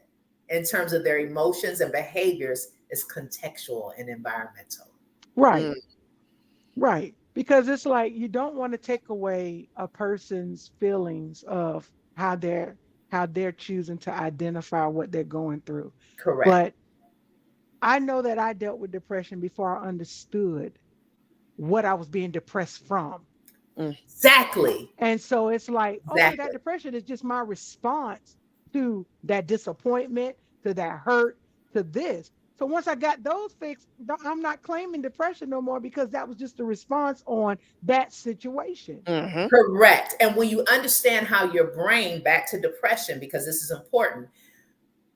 in terms of their emotions and behaviors is contextual and environmental. Right. Mm, Right. Because it's like you don't want to take away a person's feelings of how they're choosing to identify what they're going through. Correct. But I know that I dealt with depression before I understood what I was being depressed from. mm, Exactly. And so it's like, okay, that Exactly. depression is just my response to that disappointment, to that hurt, to this. So once I got those fixed, I'm not claiming depression no more because that was just a response on that situation. mm-hmm. Correct. And when you understand how your brain, back to depression, because this is important,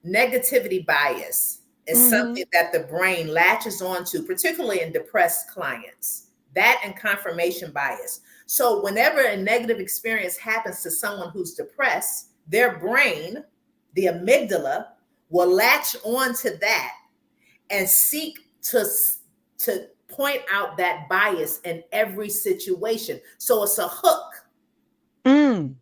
negativity bias is Mm-hmm. something that the brain latches onto, particularly in depressed clients. That and confirmation bias. So, whenever a negative experience happens to someone who's depressed, their brain, the amygdala, will latch onto that and seek to point out that bias in every situation. So it's a hook. Mm.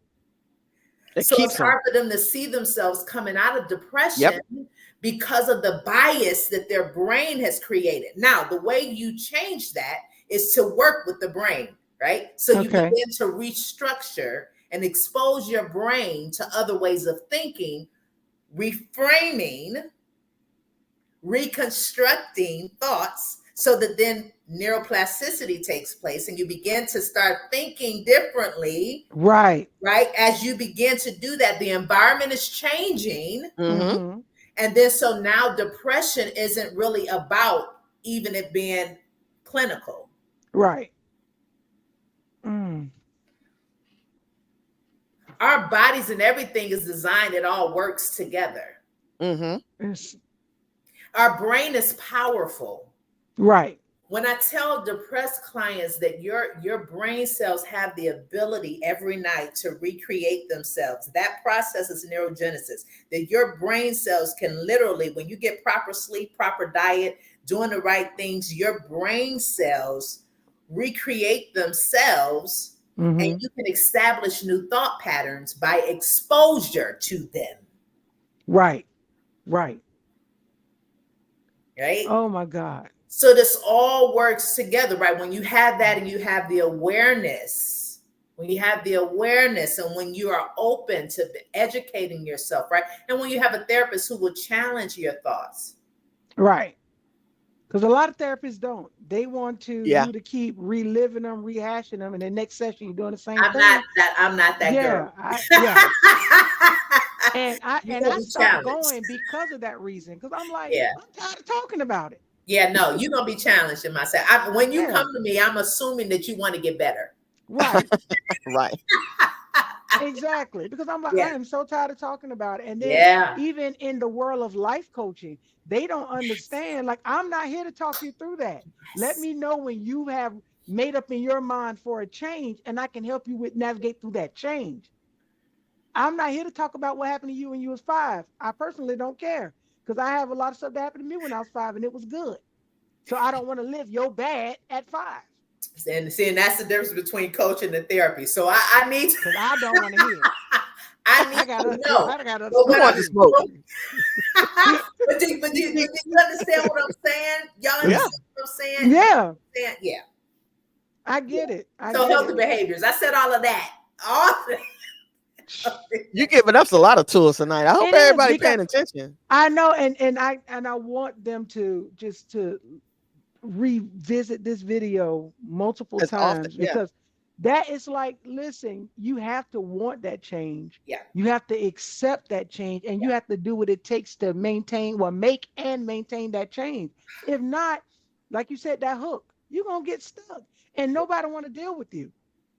It So it's keeps them. hard for them to see themselves coming out of Yep. depression because of the bias that their brain has created. Now, the way you change that is to work with the brain, right? So you Okay. begin to restructure and expose your brain to other ways of thinking, reframing, reconstructing thoughts so that then neuroplasticity takes place and you begin to start thinking differently, Right. right? As you begin to do that, the environment is changing. Mm-hmm. Mm-hmm. And then so now depression isn't really about even it being clinical. Right. Mm. Our bodies and everything is designed, it all works together. Mm-hmm. It's Our brain is powerful. right. When I tell depressed clients that your brain cells have the ability every night to recreate themselves, that process is neurogenesis. That your brain cells can literally, when you get proper sleep, proper diet, doing the right things, your brain cells recreate themselves And Mm-hmm. you can establish new thought patterns by exposure to them, Right. Right. right? Oh my God. So this all works together, right? When you have that and you have the awareness, when you have the awareness and when you are open to educating yourself, right? And when you have a therapist who will challenge your thoughts. Right. Because a lot of therapists don't. They want to Yeah. you to keep reliving them, rehashing them, and the next session you're doing the same I'm not thing. that I'm not that girl. Yeah, yeah. And I You're and gonna I be stopped challenged. going because of that reason. Because I'm like, Yeah. I'm tired of talking about it. Yeah, no, you're gonna be challenged in myself. When you Yeah, come to me, I'm assuming that you want to get better. right. Right. Exactly. Because I'm like, I Yeah, am so tired of talking about it. And then yeah, even in the world of life coaching, they don't understand. Like, I'm not here to talk you through that. Let yes, me know when you have made up in your mind for a change, and I can help you with navigate through that change. I'm not here to talk about what happened to you when you was 5. I personally don't care because I have a lot of stuff that happened to me when I was 5, and it was good. So I don't want to live your bad at 5 and see, and that's the difference between coaching and therapy. So I need to, because I don't want to hear it. I need I got to other, know. I got other But We stuff what to want the do. smoke. but do you understand what I'm saying? Y'all Yeah. understand what I'm saying? Yeah, Yeah, I yeah. get it. I So get healthy it. behaviors. I said all of that. All of You giving us a lot of tools tonight. I hope It is everybody because paying attention I know, and I want them to just to revisit this video multiple as often. times Yeah. because that is like, listen, you have to want that change. yeah, You have to accept that change and yeah, you have to do what it takes to maintain, well, make and maintain that change. If not, like you said, that hook, you're going to get stuck and nobody want to deal with you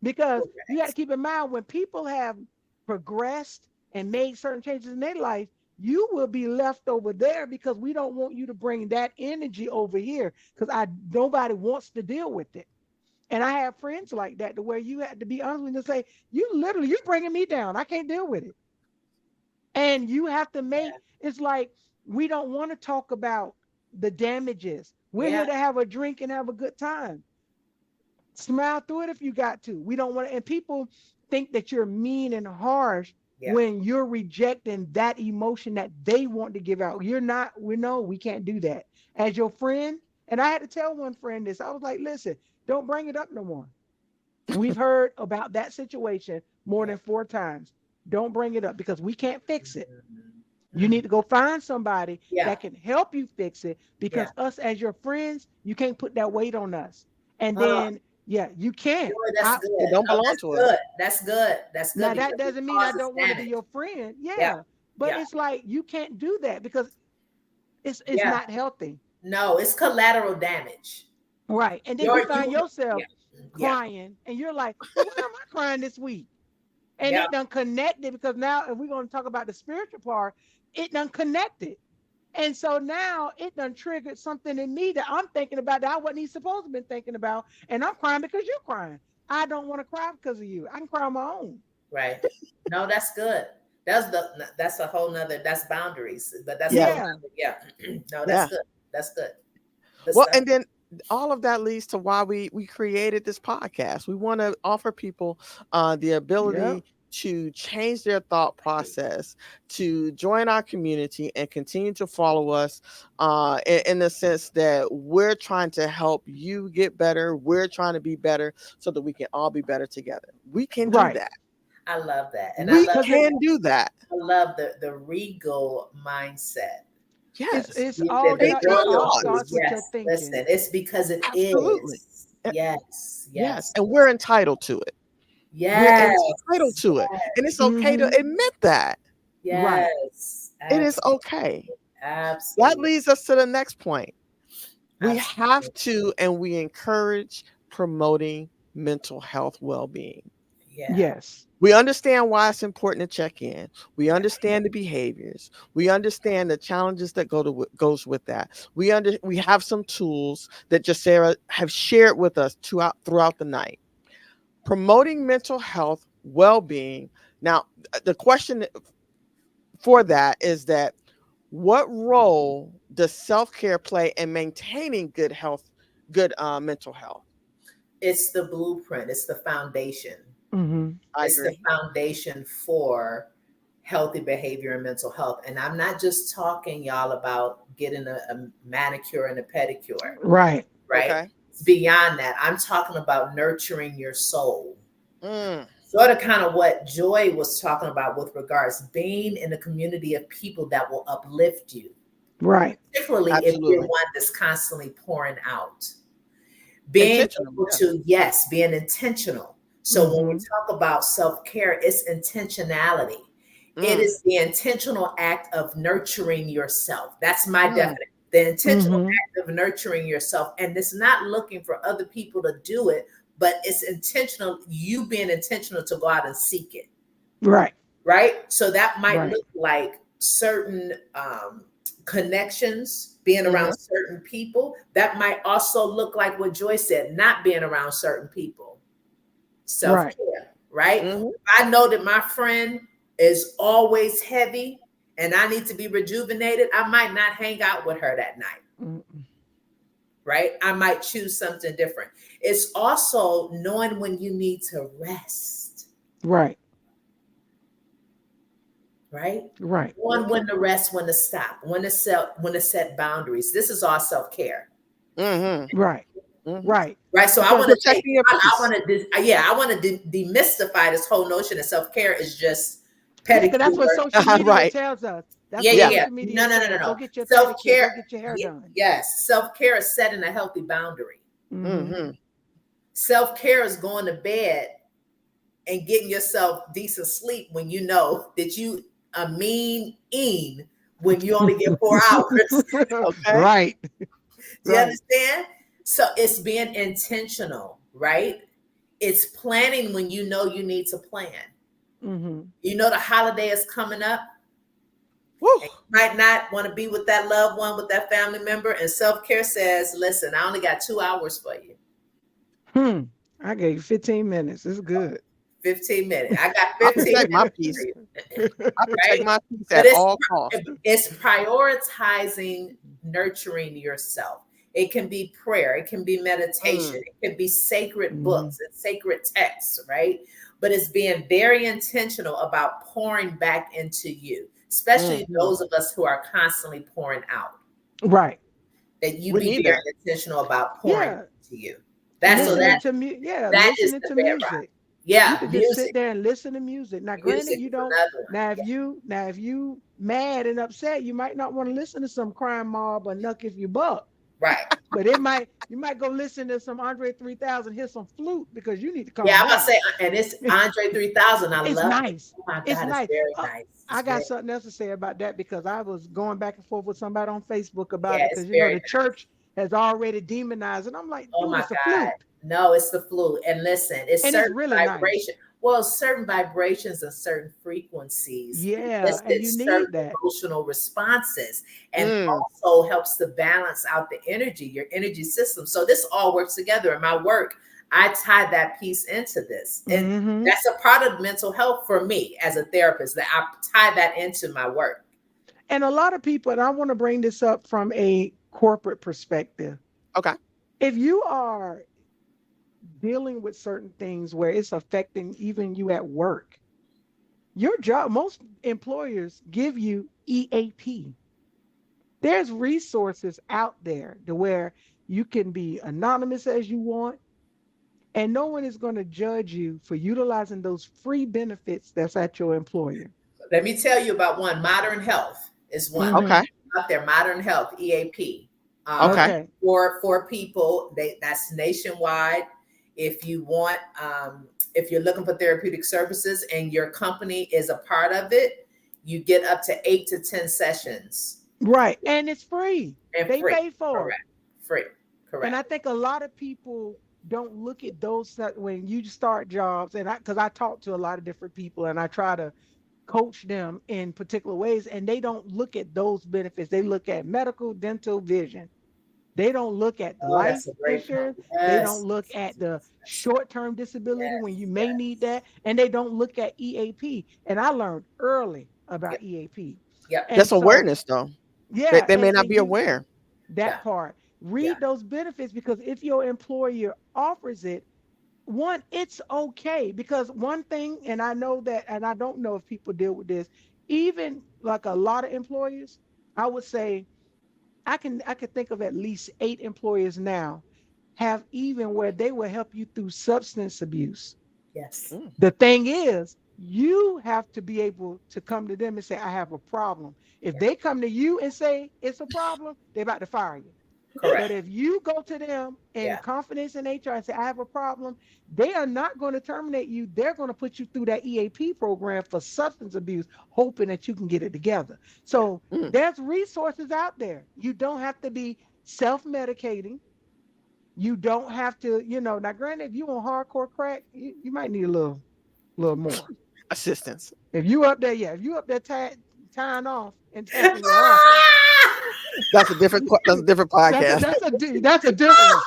because you got to correct. keep in mind when people have progressed and made certain changes in their life, you will be left over there because we don't want you to bring that energy over here because I nobody wants to deal with it. And I have friends like that to where you had to be honest with them and say, you literally, you're bringing me down. I can't deal with it. And you have to make, it's like, we don't want to talk about the damages. We're Yeah, here to have a drink and have a good time. Smile through it if you got to. We don't want to, and people think that you're mean and harsh yeah, when you're rejecting that emotion that they want to give out. You're not, we know we can't do that. As your friend, and I had to tell one friend this. I was like, listen, don't bring it up no more. We've heard about that situation more yeah. than 4 times. Don't bring it up because we can't fix it. Mhm. You Mhm. need to go find somebody Yeah, that can help you fix it yeah. because us as your friends, you can't put that weight on us. And Oh, then, yeah, you can't. boy, that's I good. It don't Oh, belong that's to us. good. That's good. That's good now that because it doesn't mean I causes don't want to be damage. your friend. Yeah, Yeah. But yeah, it's like you can't do that because it's yeah. not healthy. No, it's collateral damage. Right. And then You're you find you. yourself Yeah, yeah, crying and you're like, well, why am I crying this week? And yeah. it done connected because now if we're going to talk about the spiritual part, it done connected. And so now it done triggered something in me that I'm thinking about that I wasn't even supposed to be thinking about. And I'm crying because you're crying. I don't want to cry because of you. I can cry on my own. Right. No, that's good. That's a whole nother. That's boundaries, but that's a Yeah. whole Yeah. nother. Yeah. No, that's Yeah. good. That's good. Good Well, stuff. and then all of that leads to why we created this podcast. We want to offer people the Yep. ability to change their thought process, to join our community, and continue to follow us in the sense that we're trying to help you get better. We're trying to be better so that we can all be better together. We can do Right. that. I love that, and I We love Because it can do that. I love the regal mindset. it's Yes. it's The, all the Change start your it all royalty. starts thoughts. with your Yes. thinking. Listen, it's because it Absolutely. is. Eh, Yes. Yes. Yes. And we're entitled to it. We're entitled Yes. to it. And it's okay to Mm-hmm. admit that. Right. Yes. It is Absolutely. okay. That Absolutely. leads us to the next point. We have Absolutely. to and we encourage promoting mental health well being. Yeah. Yes. We understand why it's important to check in. We Yeah. understand the behaviors. We understand the challenges that goes with that. We have some tools that Jacera have shared with us throughout the night. Promoting mental health well-being. Now, the question for that is that what role does self-care play in maintaining good mental health? It's the blueprint. It's the foundation. Mm-hmm. I It's the agree. foundation for healthy behavior and mental health. And I'm not just talking, y'all, about getting a manicure and a pedicure, Right. right? Okay. Beyond that, I'm talking about nurturing your soul. Mm, Sort of kind of what Joy was talking about with regards being in a community of people that will uplift you, Right. particularly if you're absolutely. one that's constantly pouring out. Being Intentional. able Yeah. to, yes, being intentional. So when we Mm-hmm. talk about self-care, it's intentionality. It Mm, is the intentional act of nurturing yourself. That's my mm, definition. The intentional Mm-hmm. act of nurturing yourself. And it's not looking for other people to do it, but it's intentional, you being intentional to go out and seek it, Right. right? So that might Right. look like certain connections, being around mm-hmm, certain people. That might also look like what Joy said, not being around certain people. Self Right. care, right? mm-hmm. I know that my friend is always heavy and I need to be rejuvenated. I might not hang out with her that night, Mm-mm. right? I might choose something different. It's also knowing when you need to rest, Right. right? Right. Knowing when to rest, when to stop, when to set boundaries. This is all self care, Mm-hmm. Right. Mm-hmm. Right. right? So I Because want to take, Protecting your I peace. want to, yeah, I want to demystify this whole notion of self care is just yeah, because that's what pedicure. social media Right. tells us. That's Yeah, what yeah, Yeah. yeah. social media No, no, no, no, says. Go no. get your Self pedicure. care, Go get your hair done. yes, self care is setting a healthy boundary. Mm-hmm. Mm-hmm. Self care is going to bed and getting yourself decent sleep when you know that you a mean when you only get 4 hours. Okay. right. Do you Right. understand? So it's being intentional, right? It's planning when you know you need to plan. Mm-hmm. You know the holiday is coming up Woo. and you might not want to be with that loved one, with that family member. And self-care says, listen, I only got 2 hours for you. Hmm. I gave you 15 minutes. It's good. 15 minutes. I got I 15 protect my minutes for peace. you, I protect right? my peace But at all costs. it's prioritizing nurturing yourself. It can be prayer, it can be meditation, Mm, it can be sacred hmm books and sacred texts, right? But it's being very intentional about pouring back into you, especially mm-hmm. those of us who are constantly pouring out. Right. That you We be need very that. intentional about pouring Yeah. into you. That's so Mm-hmm. Listening to yeah, that is listening the to bedrock. music. You Yeah, could just sit music. there and listen to music. Now, granted, Music you is don't. another one. Now if you mad and upset, you might not want to listen to some crime mob or Nuck if you buck. Right. But you might go listen to some Andre 3000, hear some flute because you need to Yeah, calm I'm about to down. say, and it's Andre 3000. I It's love it. nice. Oh my It's God, it's nice. very Uh, nice. It's I got very, something else to say about that because I was going back and forth with somebody on Facebook about yeah, it it's because very the nice. church has already demonized it. I'm like, Oh dude, my it's a God. flute. No, it's the flu. And listen, it's And it's certain really nice. vibration. Well, certain vibrations and certain frequencies Yeah, and elicit you certain need that. emotional responses and Mm, also helps to balance out the energy, your energy system. So this all works together. In my work, I tie that piece into this. And Hmm that's a part of mental health for me as a therapist, that I tie that into my work. And a lot of people, and I want to bring this up from a corporate perspective. okay. If you are dealing with certain things where it's affecting even you at work, your job, most employers give you EAP. There's resources out there to where you can be anonymous as you want, and no one is going to judge you for utilizing those free benefits that's at your employer. Let me tell you about one. Modern Health is one Hmm Okay. out there. Modern Health EAP, Okay. Okay. for people. That's nationwide. If you want, if you're looking for therapeutic services and your company is a part of it, you get up to 8 to 10 sessions Right. And it's free. and They free. pay for it. Correct. Free. And Correct. I think a lot of people don't look at those when you start jobs, and because I talk to a lot of different people and I try to coach them in particular ways, and they don't look at those benefits. They look at medical, dental, vision. They don't look at the Oh, life that's a great point. insurance. They don't Yes. look at the short-term disability when you Yes. may need Yes. that, and they don't look at EAP. And I learned early Yep. about EAP. Yep. And That's so, awareness, though. They, yeah, they may not and be you aware. that Yeah. part. Yeah. Read those benefits because if your employer offers it, one, it's okay because one thing, and I know that, and I don't know if people deal with this, even like a lot of employers, I would say I could think of at least 8 employers now have even where they will help you through substance abuse. Yes. Mm, The thing is, you have to be able to come to them and say, I have a problem. If Yeah. they come to you and say it's a problem, they're about to fire you. But Correct. if you go to them in Yeah. confidence in HR and say, I have a problem, they are not going to terminate you. They're going to put you through that EAP program for substance abuse, hoping that you can get it together. So mm. there's resources out there. You don't have to be self medicating. You don't have to, now granted, if you on hardcore crack, you might need a little more. Assistance. If you up there, yeah, if you up there tying off and tapping your heart, That's a different that's a podcast. that's a that's a different one.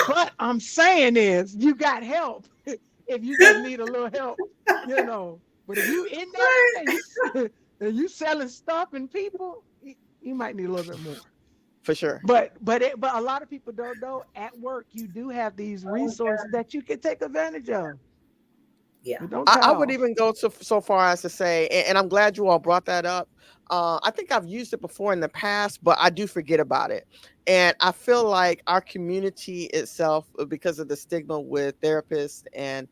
But I'm saying is you got help if you just need a little help. But if you in that and you selling stuff and people, you might need a little bit more. For sure. But a lot of people don't know at work you do have these Oh resources yeah. that you can take advantage of. Yeah. But don't I tie would off. even go so far as to say, and I'm glad you all brought that up. I think I've used it before in the past, but I do forget about it. And I feel like our community itself, because of the stigma with therapists and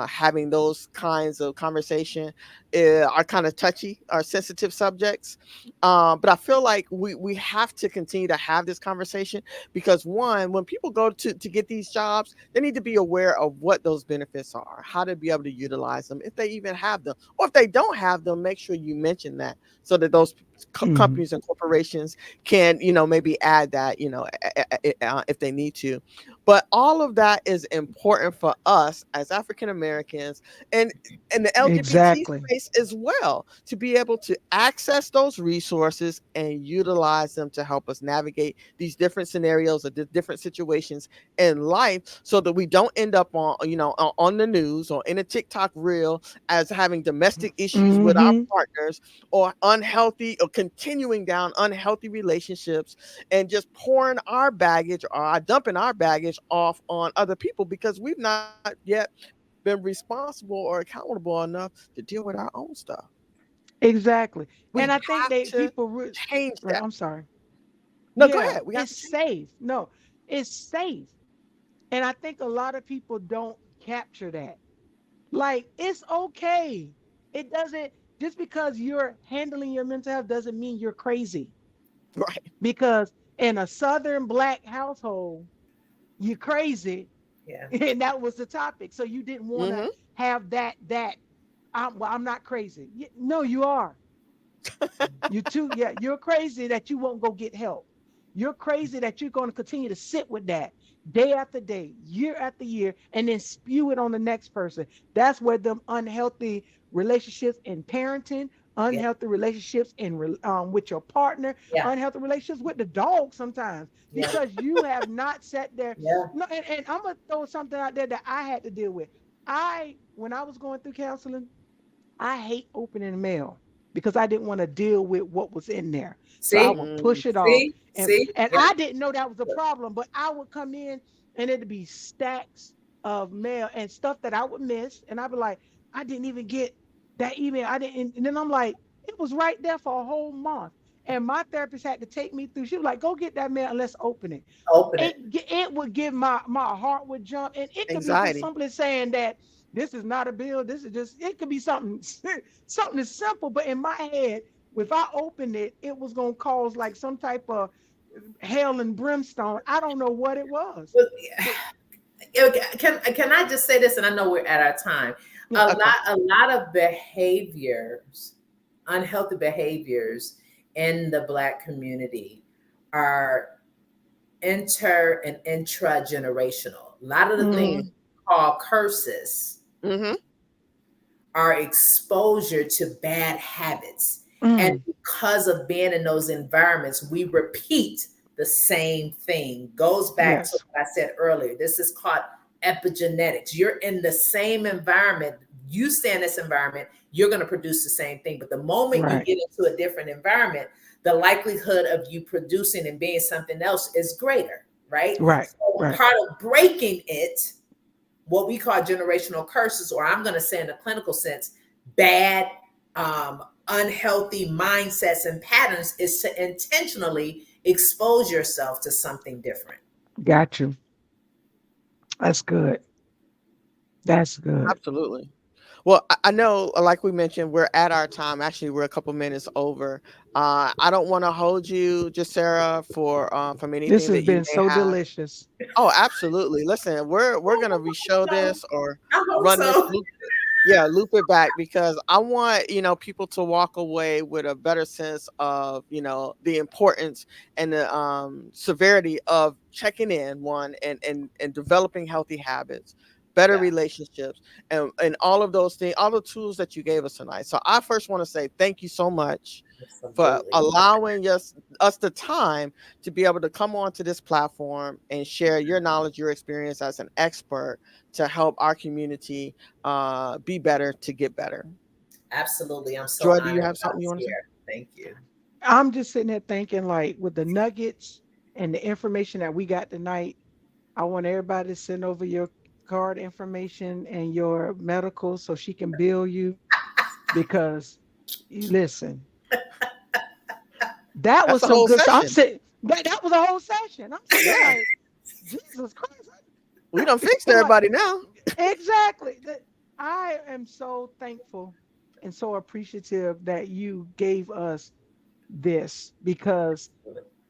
having those kinds of conversation, are kind of touchy, are sensitive subjects. But I feel like we have to continue to have this conversation because one, when people go to get these jobs, they need to be aware of what those benefits are, how to be able to utilize them, if they even have them, or if they don't have them, make sure you mention that so that those Hmm. companies and corporations can, maybe add that, if they need to. But all of that is important for us as African Americans and the LGBT Exactly. space as well, to be able to access those resources and utilize them to help us navigate these different scenarios or different situations in life so that we don't end up on the news or in a TikTok reel as having domestic issues with our Hmm. partners or unhealthy or continuing down unhealthy relationships and just pouring our baggage or dumping our baggage off on other people because we've not yet been responsible or accountable enough to deal with our own stuff. Exactly. We And I have think they to people change that. I'm sorry. No, go Yeah, ahead. We have it's to change. safe. No, it's safe. And I think a lot of people don't capture that. Like, it's okay. It doesn't, just because you're handling your mental health doesn't mean you're crazy. Right. Because in a Southern Black household, you're crazy. Yeah. And that was the topic. So you didn't want to Mm-hmm. have that, I'm not crazy. No, you are. You too, yeah, you're crazy that you won't go get help. You're crazy that you're going to continue to sit with that day after day, year after year, and then spew it on the next person. That's where them unhealthy relationships in parenting, Yeah. unhealthy relationships in with your partner, Yeah. unhealthy relationships with the dog sometimes, Yeah. because you have not sat there. Yeah. No, and I'm gonna throw something out there that I had to deal with. When I was going through counseling, I hate opening mail because I didn't want to deal with what was in there. So I See? would push it off. See? And See? and Yeah. I didn't know that was a problem, but I would come in and it'd be stacks of mail and stuff that I would miss. And I'd be like, I didn't even get that email. I didn't, and then I'm like, it was right there for a whole month. And my therapist had to take me through. She was like, go get that mail and let's open it. Open it. It would give my heart would jump. And it could be just Anxiety. simply saying that this is not a bill. This is just, it could be something, something as simple. But in my head, if I opened it, it was going to cause like some type of hell and brimstone. I don't know what it was. But, But yeah, can I just say this? And I know we're at our time. yeah. Okay. A lot of behaviors, unhealthy behaviors in the Black community are inter and intra generational. A lot of the things Mm-hmm. Mm, called curses Mm-hmm. are exposure to bad habits. And mm, because of being in those environments, we repeat the same thing. Goes back to yes. what I said earlier. This is called epigenetics. You're in the same environment. You stay in this environment, you're going to produce the same thing. But the moment you Right. get into a different environment, the likelihood of you producing and being something else is greater, right? Right. So Right. part of breaking it what we call generational curses, or I'm going to say in a clinical sense, bad, unhealthy mindsets and patterns, is to intentionally expose yourself to something different. Got you. That's good. That's good. Absolutely. Well, I know, like we mentioned, we're at our time. Actually, we're a couple minutes over. I don't want to hold you, just Sarah, for from This anything has that you been may so have. delicious. Oh, absolutely. Listen, we're gonna re-show So this or I hope run this so. loop. Yeah, loop it back because I want, people to walk away with a better sense of, the importance and the severity of checking in one and developing healthy habits, better Yeah, relationships, and all of those things, all the tools that you gave us tonight. So I first want to say thank you so much for absolutely. allowing us the time to be able to come onto this platform and share your knowledge, your experience as an expert to help our community be better to get better. Absolutely. I'm so Joy, do honored you have that I something you was want to say? here. Thank you. I'm just sitting there thinking, like, with the nuggets and the information that we got tonight, I want everybody to send over your card information and your medical so she can bill you because you listen, that That's was a some whole good stuff. I'm session. sitting that was a whole session. I'm sitting there Yeah, like, Jesus Christ. we done fixed I'm like, everybody now. exactly. I am so thankful and so appreciative that you gave us this because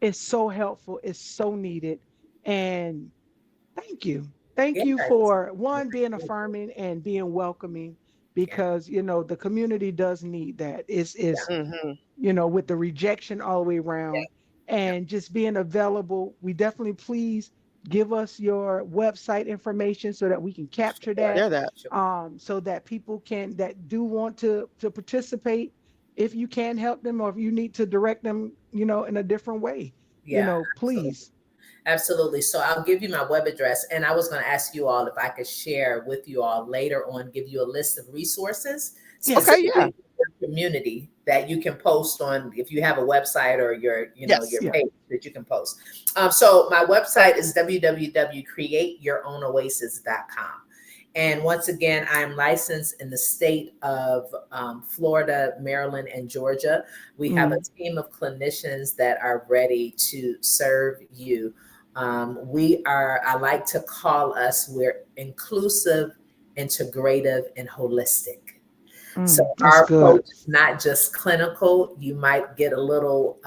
it's so helpful, it's so needed. And thank you. Thank you Yes. for one being affirming and being welcoming Yeah. because the community does need that. Is Yeah. Hmm. with the rejection all the way around Yeah. and just being available. We definitely please give us your website information so that we can capture Sure. that, Share that. Sure. so that people can that do want to participate. If you can help them or if you need to direct them, in a different way, Yeah. Absolutely. please. Absolutely. So I'll give you my web address, and I was going to ask you all if I could share with you all later on, give you a list of resources Yes. Okay, yeah. specifically for the community that you can post on if you have a website or your Yes. Yeah. page that you can post. So my website is www.createyourown.oasis.com. And once again, I'm licensed in the state of Florida, Maryland, and Georgia. We have a Mm, team of clinicians that are ready to serve you. I like to call us, we're inclusive, integrative, and holistic. So that's our good. approach is not just clinical. You might get a little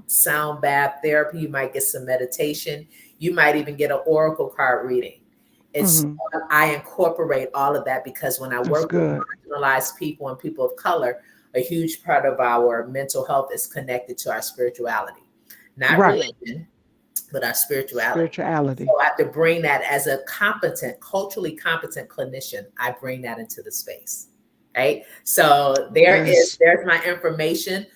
sound bath therapy. You might get some meditation. You might even get an oracle card reading. It's Hmm. I incorporate all of that because when I That's work with good. marginalized people and people of color, a huge part of our mental health is connected to our spirituality, not Right. Mm. religion, but our spirituality. Spirituality. So I have to bring that as a competent, culturally competent clinician. I bring that into the space. Right. So Yes. there's my information.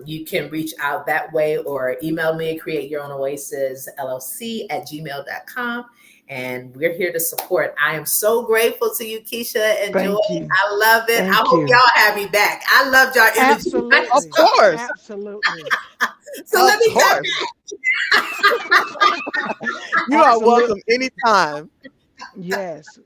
You can reach out that way or email me, create your own oasis LLC at gmail.com. And we're here to support. I am so grateful to you, Keisha and Joy. Thank you. I love it. I Thank hope you. y'all have me back. I loved y'all energy. Of Absolutely. course. Absolutely. So let Of me come course. You are welcome Absolutely. anytime. Yes.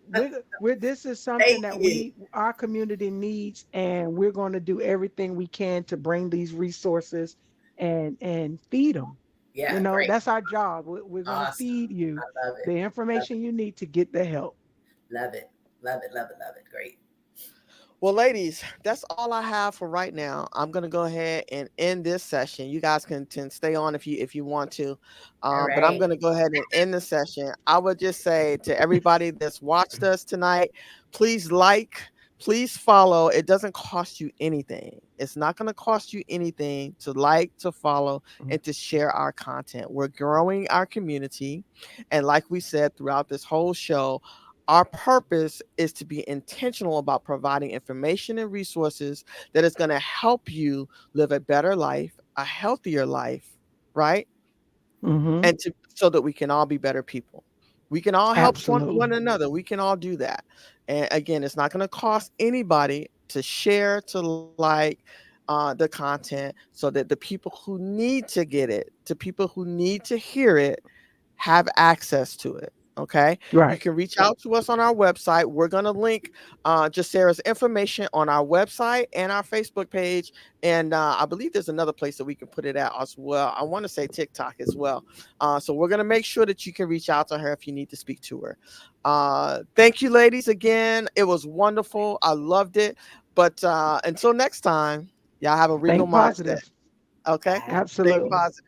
We're this is something Thank that you. our community needs, and we're going to do everything we can to bring these resources and feed them. Yeah, great. That's our job. We're going to Awesome. feed you I love it. the Love information you need to get the help. it. Love it. Love it. Love it. Love it. Great. Well, ladies, that's all I have for right now. I'm gonna go ahead and end this session. You guys can stay on if you want to, All but I'm right. gonna go ahead and end the session. I would just say to everybody that's watched us tonight, please like, please follow. It doesn't cost you anything. It's not gonna cost you anything to like, to follow, Mm, and to share our content. We're growing our community, and like we said throughout this whole show, our purpose is to be intentional about providing information and resources that is going to help you live a better life, a healthier life, right? mm-hmm. And to so that we can all be better people. We can all help one Absolutely. another. We can all do that. And again, it's not going to cost anybody to share, to like the content so that the people who need to get it, to people who need to hear it, have access to it. Okay. You Right. can reach out to us on our website. We're going to link just Sarah's information on our website and our Facebook page. And I believe there's another place that we can put it at as well. I want to say TikTok as well. So we're going to make sure that you can reach out to her if you need to speak to her. Thank you, ladies, again. It was wonderful. I loved it. But until next time, y'all have a regal Think mindset. positive. Okay. Bye. Think Absolutely. positive.